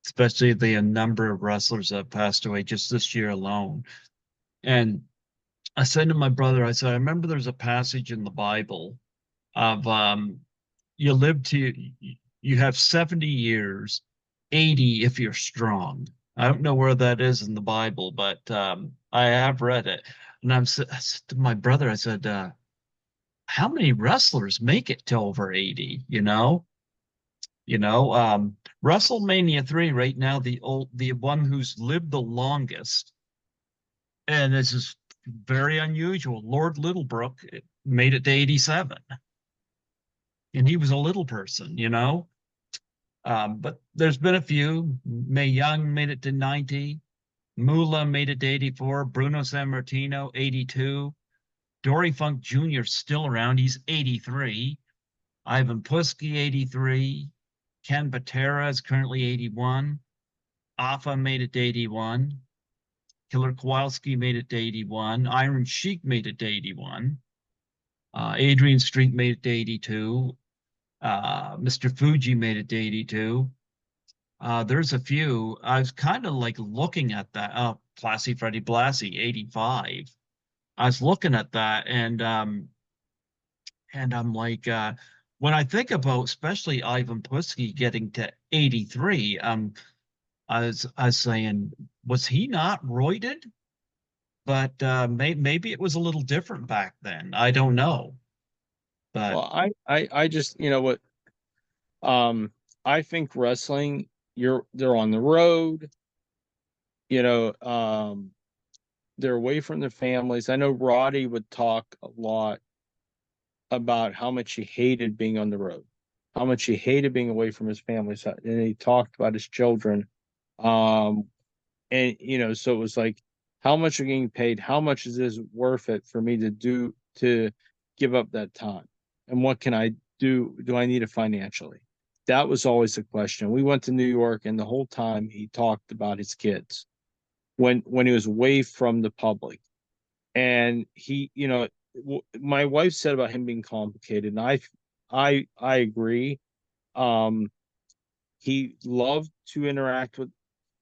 especially the number of wrestlers that have passed away just this year alone. And I said to my brother, I said, I remember there's a passage in the Bible of you live to you have 70 years, 80 if you're strong. I don't know where that is in the Bible, but I have read it. And I said to my brother, I said, how many wrestlers make it to over 80, WrestleMania 3 right now, the one who's lived the longest, and this is very unusual. Lord Littlebrook made it to 87, and he was a little person. But there's been a few. Mae Young made it to 90. Moolah made it to 84. Bruno Sammartino, 82. Dory Funk Jr. still around. He's 83. Ivan Putski, 83. Ken Patera is currently 81. Afa made it to 81. Killer Kowalski made it to 81. Iron Sheik made it to 81. Adrian Street made it to 82. Mr. Fuji made it to 82. There's a few. I was kind of like looking at that. Blassie Freddie Blassie, 85. I was looking at that and I'm like, when I think about especially Ivan Putski getting to 83, I was saying, was he not roided? But maybe it was a little different back then. I don't know. But well, I just, what, um, I think wrestling, they're on the road, you know, um, they're away from their families. I know Roddy would talk a lot about how much he hated being on the road, how much he hated being away from his family. And he talked about his children. Um, and so it was like, how much are getting paid? How much is this worth it for me to give up that time? And what can I do? Do I need it financially? That was always the question. We went to New York, and the whole time he talked about his kids when he was away from the public. And he, my wife said about him being complicated, and I agree. Um, he loved to interact with.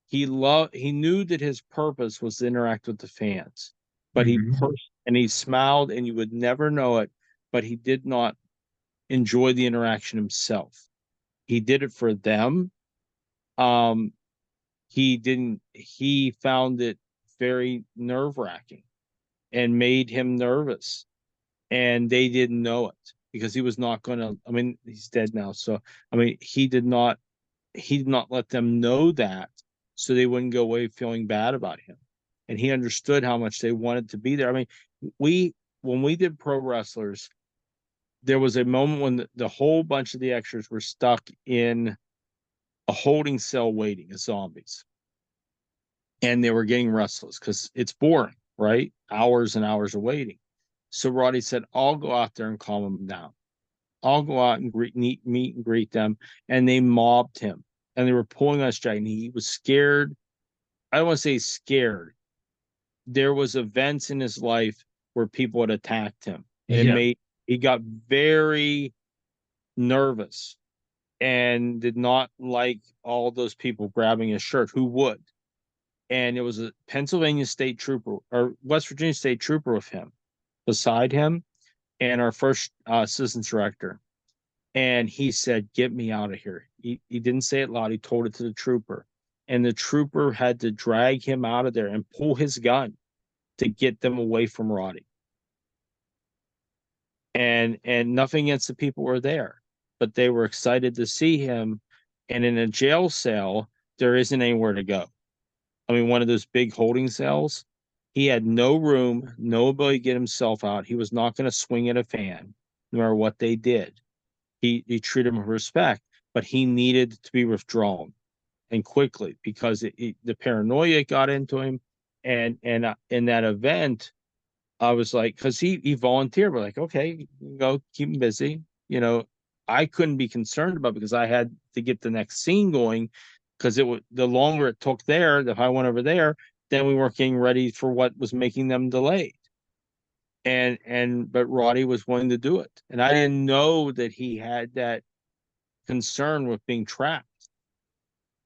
He knew that his purpose was to interact with the fans, but mhm. and he smiled, and you would never know it, but he did not enjoy the interaction himself. He did it for them. Um, he found it very nerve-wracking and made him nervous, and they didn't know it because he was not going to. I mean, he's dead now, so I mean, he did not let them know that, so they wouldn't go away feeling bad about him. And he understood how much they wanted to be there. I mean, when we did Pro Wrestlers, there was a moment when the whole bunch of the extras were stuck in a holding cell waiting as zombies, and they were getting restless because it's boring, right? Hours and hours of waiting. So Roddy said, I'll go out there and calm them down. I'll go out and meet and greet them. And they mobbed him. And they were pulling on his jacket. And he was scared. I don't want to say scared. There was events in his life where people had attacked him. And he got very nervous and did not like all those people grabbing his shirt. Who would? And it was a Pennsylvania state trooper or West Virginia state trooper with him, beside him, and our first assistant director. And he said, get me out of here. He didn't say it loud. He told it to the trooper. And the trooper had to drag him out of there and pull his gun to get them away from Roddy. And nothing against the people who were there, but they were excited to see him. And in a jail cell, there isn't anywhere to go. I mean, one of those big holding cells, he had no room, no ability to get himself out. He was not going to swing at a fan, no matter what they did. He treated him with respect, but he needed to be withdrawn, and quickly, because the paranoia got into him. And in that event, I was like, because he volunteered. We're like, okay, go keep him busy. You know, I couldn't be concerned about it because I had to get the next scene going. Because the longer it took there, if I went over there, then we weren't getting ready for what was making them delayed. But Roddy was willing to do it, and I didn't know that he had that concern with being trapped.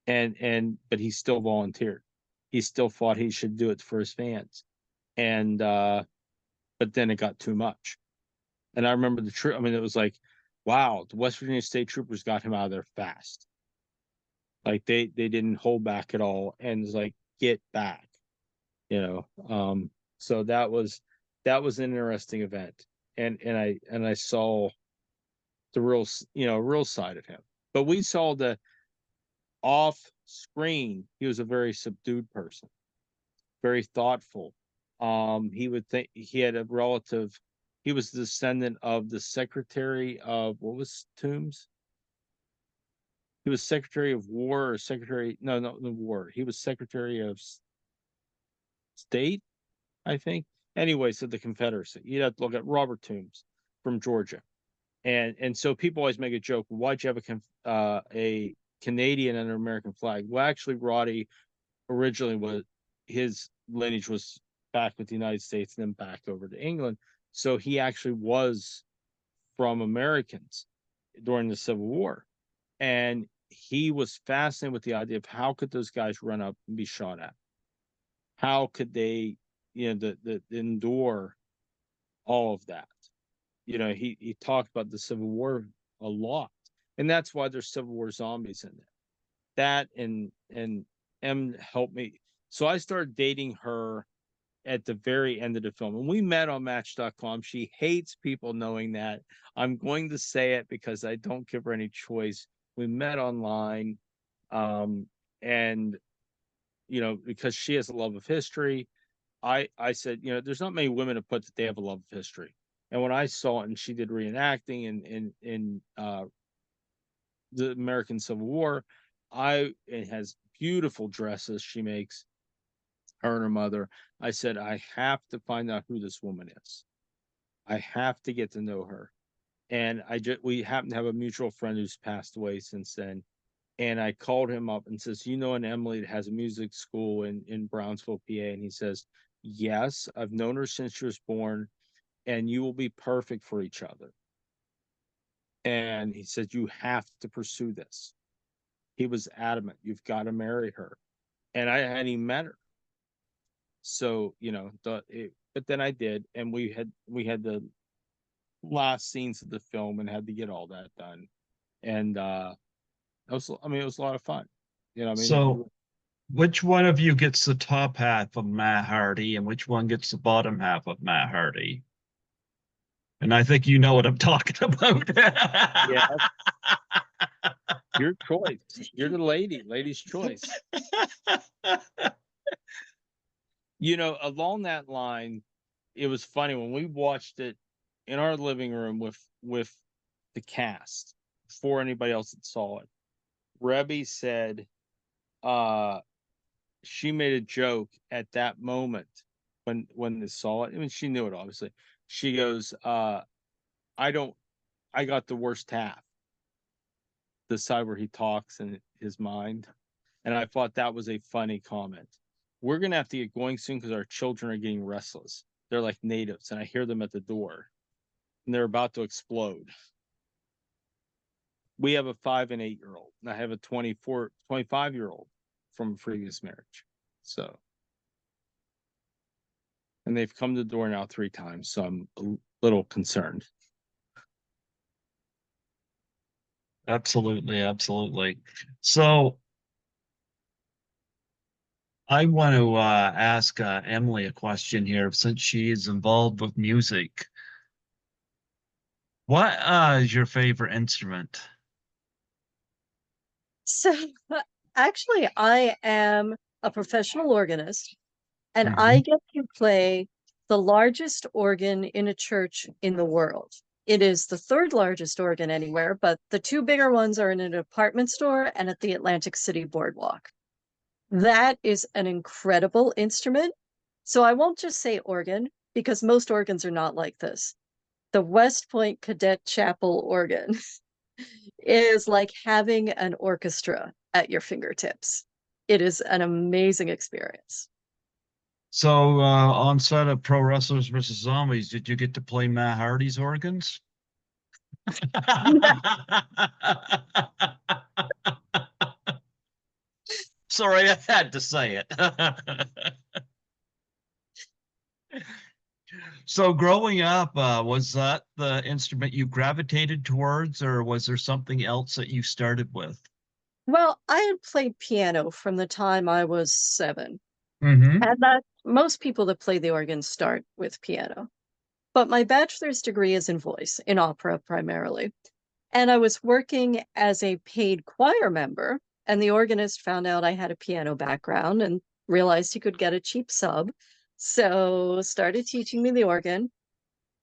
But he still volunteered. He still thought he should do it for his fans, but then it got too much. And I remember I mean, it was like, wow, the West Virginia State Troopers got him out of there fast. Like they didn't hold back at all, and it's like, get back, you know. So that was an interesting event, and I saw the real side of him. But we saw the off screen. He was a very subdued person, very thoughtful. He would think he had a relative. He was the descendant of the secretary of what was Toombs? He was Secretary of War or Secretary, no, the War. He was Secretary of State, I think. Anyway, so the Confederacy. You'd have to look at Robert Toombs from Georgia. And so people always make a joke, why'd you have a Canadian and an American flag? Well, actually, Roddy originally his lineage was back with the United States and then back over to England. So he actually was from Americans during the Civil War. And he was fascinated with the idea of how could those guys run up and be shot at? How could they, endure all of that? He talked about the Civil War a lot, and that's why there's Civil War zombies in there. That and M helped me. So I started dating her at the very end of the film, and we met on Match.com. She hates people knowing that. I'm going to say it because I don't give her any choice. We met online, and because she has a love of history, I said, there's not many women have put that they have a love of history. And when I saw it, and she did reenacting in the American Civil War, it has beautiful dresses she makes, her and her mother. I said, I have to find out who this woman is. I have to get to know her. And we happen to have a mutual friend who's passed away since then. And I called him up and says, an Emily that has a music school in Brownsville, PA. And he says, yes, I've known her since she was born, and you will be perfect for each other. And he said, you have to pursue this. He was adamant, you've got to marry her. And I hadn't met her. So, but then I did. And we had the last scenes of the film and had to get all that done. And it was a lot of fun. So which one of you gets the top half of Matt Hardy and which one gets the bottom half of Matt Hardy? And I think you know what I'm talking about. Yeah. Your choice. You're the lady's choice. Along that line, it was funny when we watched it in our living room with the cast before anybody else that saw it. Rebby said she made a joke at that moment when they saw it. I mean, she knew it obviously. She goes, I got the worst half, the side where he talks in his mind. And I thought that was a funny comment. We're gonna have to get going soon because our children are getting restless. They're like natives, and I hear them at the door, and they're about to explode. We have a 5 and 8-year-old, and I have a 25-year-old from a previous marriage. So, and they've come to the door now 3 times, so I'm a little concerned. Absolutely, absolutely. So I want to ask Emily a question here, since she is involved with music. What is your favorite instrument? So actually, I am a professional organist, and I Mhm. get to play the largest organ in a church in the world. It is the 3rd largest organ anywhere, but the 2 bigger ones are in a department store and at the Atlantic City Boardwalk. That is an incredible instrument. So I won't just say organ, because most organs are not like this. The West Point Cadet Chapel organ is like having an orchestra at your fingertips. It is an amazing experience. So on set of Pro Wrestlers versus Zombies, did you get to play Matt Hardy's organs? Sorry, I had to say it. So growing up, was that the instrument you gravitated towards, or was there something else that you started with? Well, I had played piano from the time I was 7, Mm-hmm. and that most people that play the organ start with piano. But my bachelor's degree is in voice, in opera primarily. And I was working as a paid choir member, and the organist found out I had a piano background and realized he could get a cheap sub. So started teaching me the organ.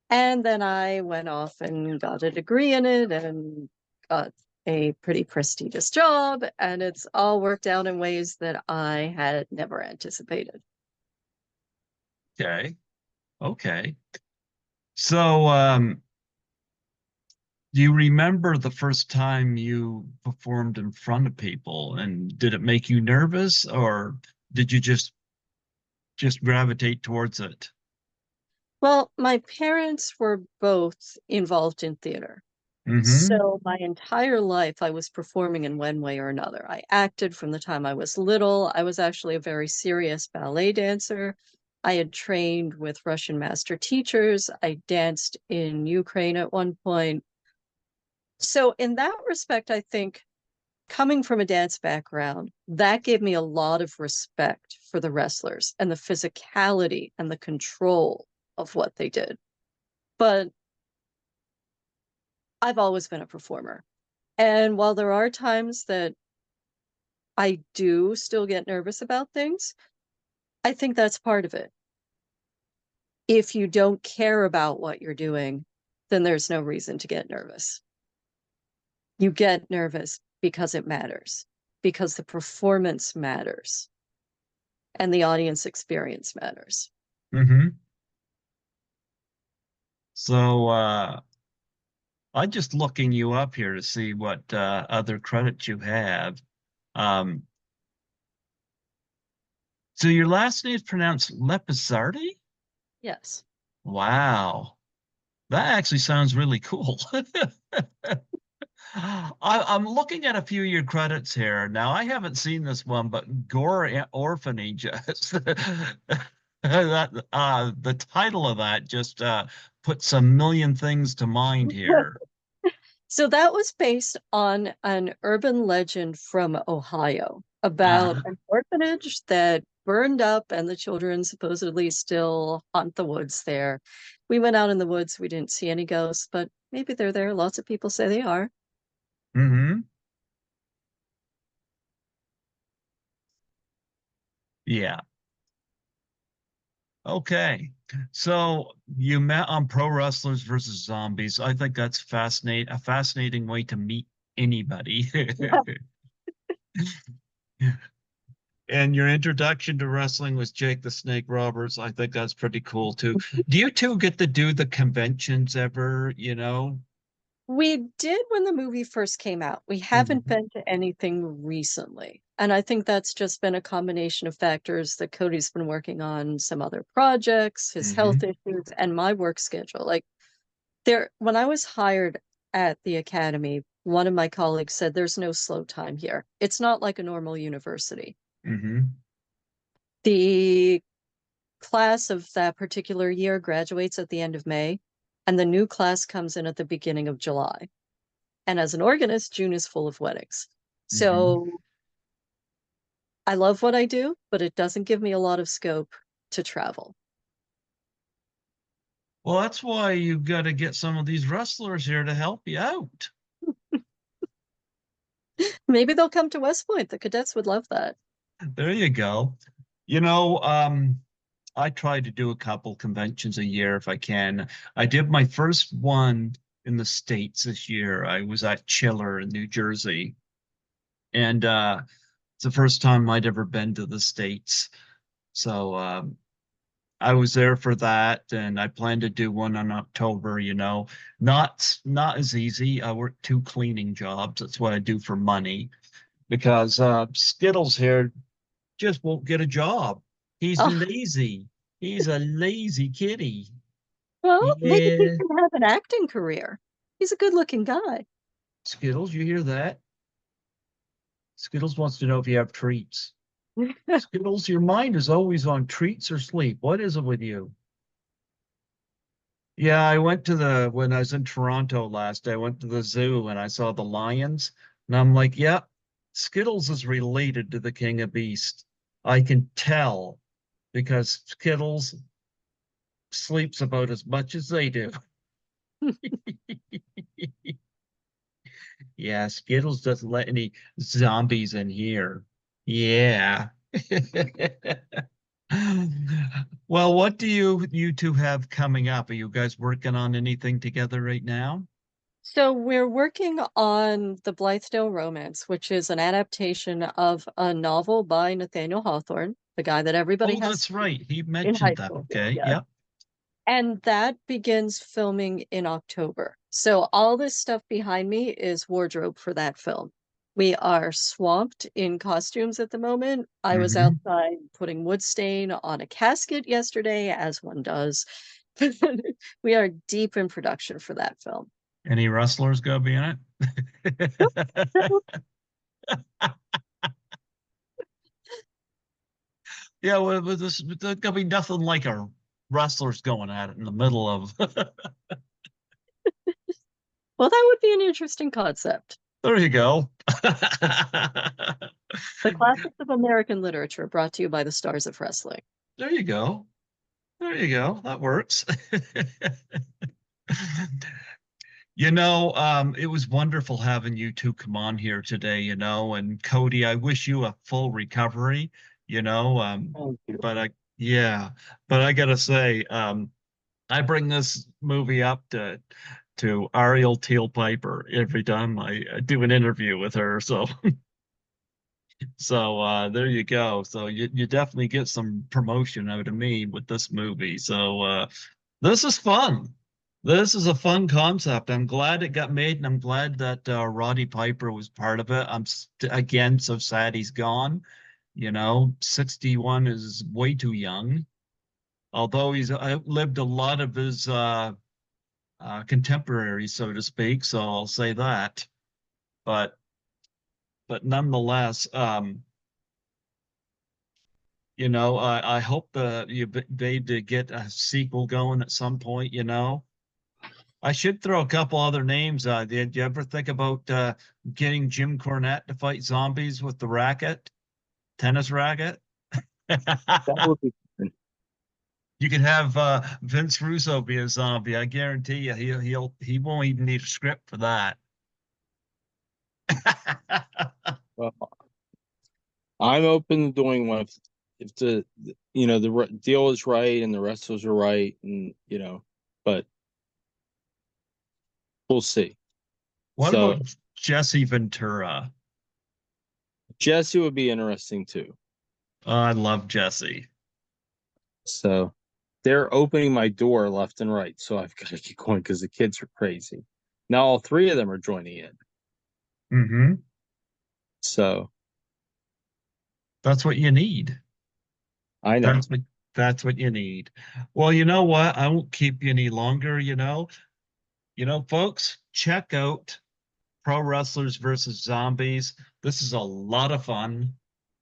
And then I went off and got a degree in it and got a pretty prestigious job. And it's all worked out in ways that I had never anticipated. Okay. Okay. So, do you remember the first time you performed in front of people, and did it make you nervous, or did you just gravitate towards it? Well, my parents were both involved in theater. Mm-hmm. So my entire life, I was performing in one way or another. I acted from the time I was little. I was actually a very serious ballet dancer. I had trained with Russian master teachers. I danced in Ukraine at one point. So in that respect, I think coming from a dance background, that gave me a lot of respect for the wrestlers and the physicality and the control of what they did. But I've always been a performer. And while there are times that I do still get nervous about things, I think that's part of it. If you don't care about what you're doing, then there's no reason to get nervous. You get nervous because it matters, because the performance matters, and the audience experience matters. Mm-hmm. So, I'm just looking you up here to see what other credits you have. Um, so your last name is pronounced Lapisardi? Yes. Wow. That actually sounds really cool. I'm looking at a few of your credits here. Now, I haven't seen this one, but Orphanage. The title of that just puts a million things to mind here. So that was based on an urban legend from Ohio about Uh, an orphanage that burned up and the children supposedly still haunt the woods there. We went out in the woods, we didn't see any ghosts, but maybe they're there. Lots of people say they are. hmm Yeah. Okay. So you met on Pro Wrestlers versus Zombies. I think that's a fascinating way to meet anybody. And your introduction to wrestling was Jake the Snake Roberts. I think that's pretty cool too. Do you two get to do the conventions ever, you know? We did when the movie first came out. We haven't Mhm. been to anything recently. And I think that's just been a combination of factors that Cody's been working on some other projects, his health Mhm. issues, and my work schedule. Like when I was hired at the academy, one of my colleagues said there's no slow time here. It's not like a normal university. Mhm. The class of that particular year graduates at the end of May, and the new class comes in at the beginning of July. And as an organist, June is full of weddings. Mhm. So I love what I do, but it doesn't give me a lot of scope to travel. Well, that's why you've got to get some of these wrestlers here to help you out. Maybe they'll come to West Point. The cadets would love that. There you go. I try to do a couple conventions a year if I can. I did my first one in the States this year. I was at Chiller in New Jersey, and it's the first time I'd ever been to the States. So I was there for that, and I plan to do one in October, Not as easy. I work two cleaning jobs. That's what I do for money because Skittles here just won't get a job. He's Oh, lazy. He's a lazy kitty. well, maybe he Yeah. can have an acting career. He's a good-looking guy. Skittles, you hear that? Skittles wants to know if you have treats. Skittles, your mind is always on treats or sleep. What is it with you? Yeah, when I was in Toronto last, I went to the zoo and I saw the lions. And I'm like, yeah, Skittles is related to the King of Beasts. I can tell because Skittles sleeps about as much as they do. Yeah, Skittles doesn't let any zombies in here. Yeah. Well, what do you two have coming up? Are you guys working on anything together right now? So we're working on The Blithedale Romance, which is an adaptation of a novel by Nathaniel Hawthorne, the guy that everybody Oh, has that's right. He in high mentioned that. school. Okay. Yeah. Yep. And that begins filming in October. So all this stuff behind me is wardrobe for that film. We are swamped in costumes at the moment. I was Hmm. outside putting wood stain on a casket yesterday, as one does. We are deep in production for that film. Any wrestlers gonna be in it? Yeah, well, there's gonna be nothing like a wrestlers going at it in the middle of. Well, that would be an interesting concept. There you go. The classics of American literature brought to you by the Stars of Wrestling. There you go. There you go. That works. It was wonderful having you two come on here today, and Cody, I wish you a full recovery, you know, Thank you. but yeah, but I gotta say, I bring this movie up to Ariel Teal Piper every time I do an interview with her. So there you go. So you definitely get some promotion out of me with this movie. So this is fun. This is a fun concept. I'm glad it got made, and I'm glad that Roddy Piper was part of it. Again so sad he's gone. 61 is way too young. Although he's outlived a lot of his contemporaries, so to speak. So I'll say that. But nonetheless, I hope they to get a sequel going at some point. I should throw a couple other names. Did you ever think about getting Jim Cornette to fight zombies with the tennis racket? That would be fun. You could have Vince Russo be a zombie. I guarantee you, he won't even need a script for that. Well, I'm open to doing one if the deal is right and the wrestlers are right, and but we'll see. What So about Jesse Ventura? Jesse would be interesting too. I love Jesse. So they're opening my door left and right. So I've got to keep going because the kids are crazy. Now all three of them are joining in. Mm-hmm. So That's what you need. I know. That's what you need. Well, you know what? I won't keep you any longer, you know. Folks, check out Pro Wrestlers versus Zombies. This is a lot of fun.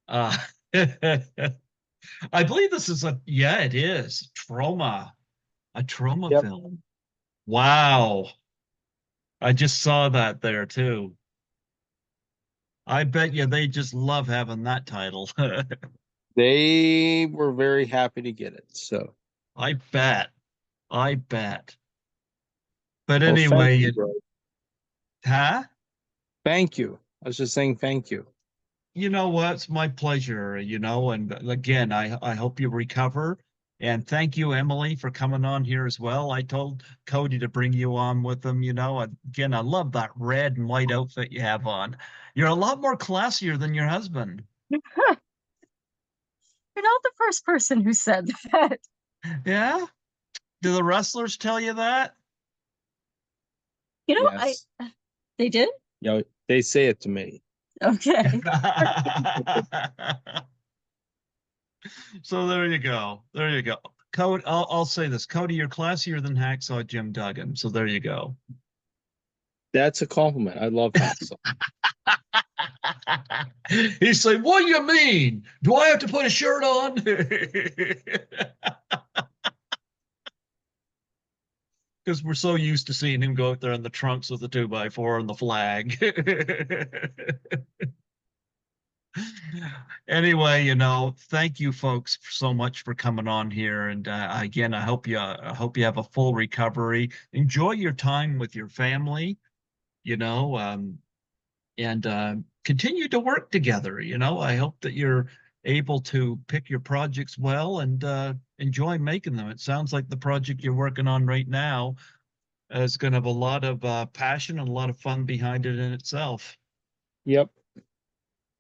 Uh, I believe this is yeah, it is. A trauma Yep. film. Wow. I just saw that there too. I bet you they just love having that title. They were very happy to get it. So I bet. I bet. But well, thank anyway, you, bro. huh? Thank you. I was just saying thank you. You know what? It's my pleasure, and again, I hope you recover. And thank you, Emily, for coming on here as well. I told Cody to bring you on with them, Again, I love that red and white outfit you have on. You're a lot more classier than your husband. You're not the first person who said that. Yeah? Do the wrestlers tell you that? Yes. They did? Yeah, they say it to me. Okay. So there you go. There you go. Cody, I'll say this. Cody, you're classier than Hacksaw Jim Duggan. So there you go. That's a compliment. I love Hacksaw. He's like, what do you mean? Do I have to put a shirt on? Because we're so used to seeing him go out there in the trunks with the 2x4 and the flag. Anyway, thank you folks so much for coming on here. And again, I hope you have a full recovery. Enjoy your time with your family, you know, and continue to work together. I hope that you're able to pick your projects well and enjoy making them. It sounds like the project you're working on right now is going to have a lot of passion and a lot of fun behind it in itself. Yep.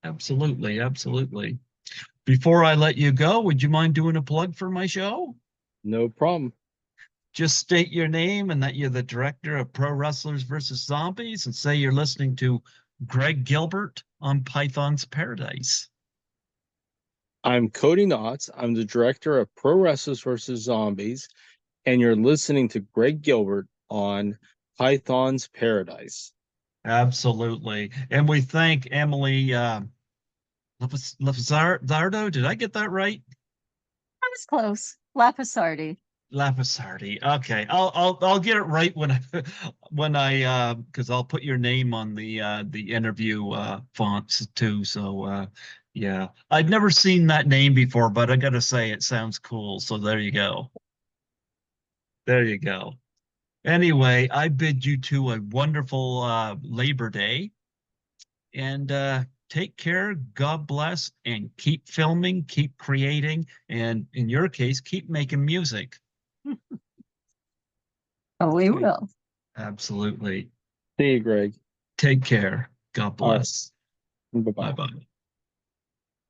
Absolutely, absolutely. Before I let you go, would you mind doing a plug for my show? No problem. Just state your name and that you're the director of Pro Wrestlers versus Zombies and say you're listening to Greg Gilbert on Python's Paradise. I'm Cody Knotts. I'm the director of Pro Wrestlers versus Zombies, and you're listening to Greg Gilbert on Python's Paradise. Absolutely. And we thank Emily Lapisardi. Did I get that right? I was close. Lapisardi. Lapisardi. Okay, I'll get it right when I because I'll put your name on the interview fonts too. So yeah, I'd never seen that name before, but I gotta say it sounds cool. So there you go. There you go. Anyway, I bid you to a wonderful Labor Day and take care. God bless and keep filming, keep creating, and in your case, keep making music. Oh, we will. Absolutely. See you, Greg. Take care. God All right. bless. Bye-bye. Bye bye.